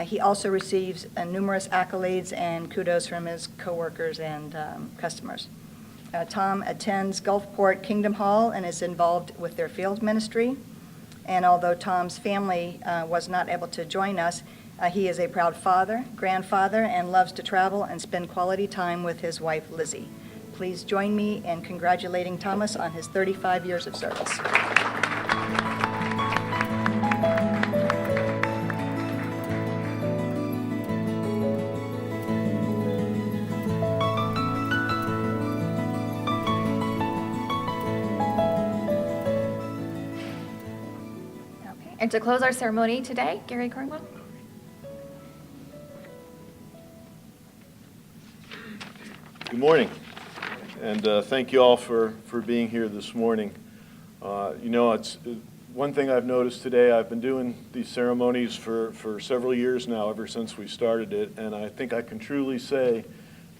He also receives numerous accolades and kudos from his coworkers and customers. Tom attends Gulfport Kingdom Hall and is involved with their field ministry. And although Tom's family was not able to join us, he is a proud father, grandfather, and loves to travel and spend quality time with his wife, Lizzie. Please join me in congratulating Thomas on his 35 years of service. And to close our ceremony today, Gary Cornwell. Good morning, and thank you all for being here this morning. You know, it's one thing I've noticed today. I've been doing these ceremonies for several years now, ever since we started it, and I think I can truly say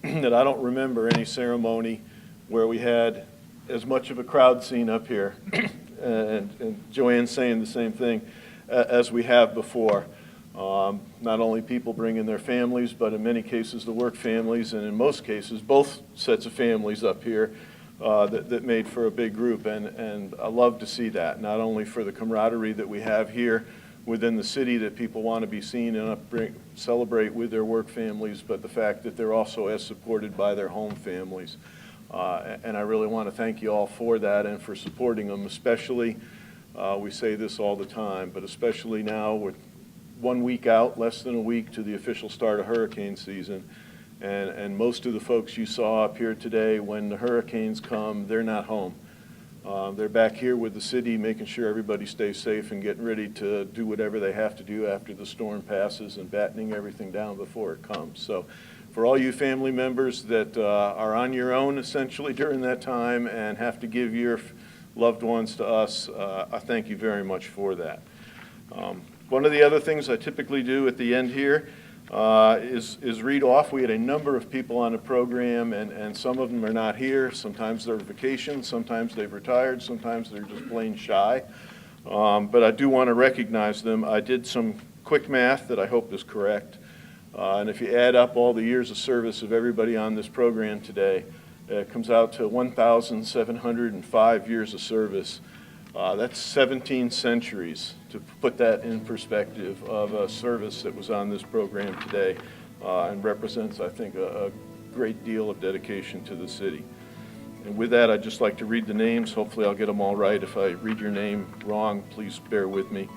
that I don't remember any ceremony where we had as much of a crowd scene up here, and Joanne's saying the same thing, as we have before. Not only people bringing their families, but in many cases the work families, and in most cases both sets of families up here that made for a big group. And I love to see that, not only for the camaraderie that we have here within the city, that people want to be seen and celebrate with their work families, but the fact that they're also as supported by their home families. And I really want to thank you all for that and for supporting them, especially, we say this all the time, but especially now with 1 week out, less than a week to the official start of hurricane season. And most of the folks you saw up here today, when the hurricanes come, they're not home. They're back here with the city, making sure everybody stays safe and getting ready to do whatever they have to do after the storm passes and battening everything down before it comes. So for all you family members that are on your own essentially during that time and have to give your loved ones to us, I thank you very much for that. One of the other things I typically do at the end here is read off. We had a number of people on the program, and some of them are not here. Sometimes they're on vacation, sometimes they've retired, sometimes they're just plain shy. But I do want to recognize them. I did some quick math that I hope is correct. And if you add up all the years of service of everybody on this program today, it comes out to 1,705 years of service. That's 17 centuries, to put that in perspective, of a service that was on this program today, and represents, I think, a great deal of dedication to the city. And with that, I'd just like to read the names. Hopefully I'll get them all right. If I read your name wrong, please bear with me,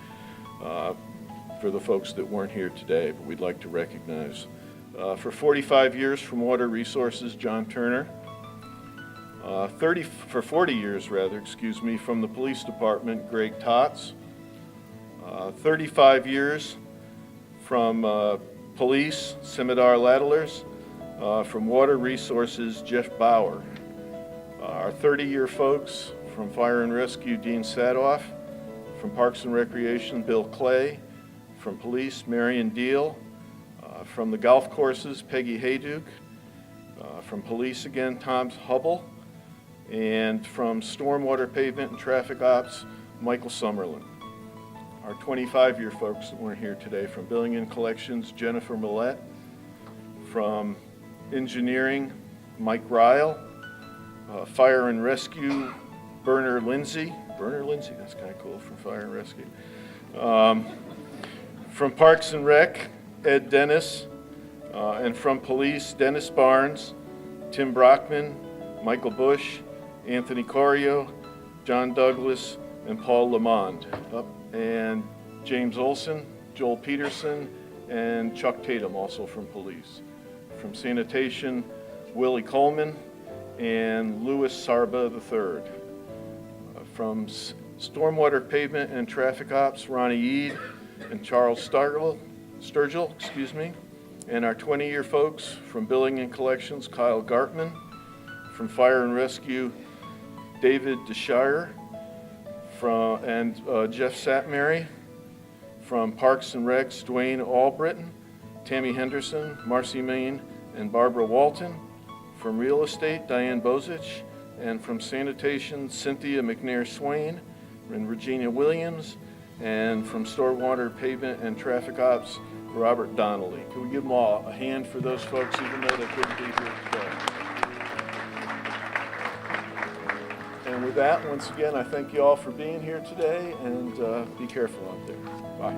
for the folks that weren't here today, but we'd like to recognize. For 45 years from Water Resources, John Turner. 40 years, from the Police Department, Greg Tots. 35 years from Police, Simidar Ladlers. From Water Resources, Jeff Bauer. Our 30-year folks from Fire and Rescue, Dean Sadoff. From Parks and Recreation, Bill Clay. From Police, Marion Deal. From the golf courses, Peggy Hayduke. From Police again, Tom Hubble. And from Stormwater Pavement and Traffic Ops, Michael Summerlin. Our 25-year folks that weren't here today, from Billing and Collections, Jennifer Millette. From Engineering, Mike Ryle. Fire and Rescue, Berner Lindsay. Berner Lindsay, that's kind of cool, from Fire and Rescue. From Parks and Rec, Ed Dennis. And from Police, Dennis Barnes, Tim Brockman, Michael Bush, Anthony Corio, John Douglas, and Paul Lamond. And James Olson, Joel Peterson, and Chuck Tatum, also from Police. From Sanitation, Willie Coleman and Louis Sarba III. From Stormwater Pavement and Traffic Ops, Ronnie Eade and Charles Sturgill, and our 20-year folks from Billing and Collections, Kyle Gartman. From Fire and Rescue, David DeShire, and Jeff Satmary. From Parks and Recs, Dwayne Albritton, Tammy Henderson, Marcy Main, and Barbara Walton. From Real Estate, Diane Bozich. And from Sanitation, Cynthia McNair Swain and Regina Williams. And from Stormwater Pavement and Traffic Ops, Robert Donnelly. Can we give them all a hand for those folks, even though they couldn't be here today? And with that, once again, I thank you all for being here today, and be careful out there. Bye.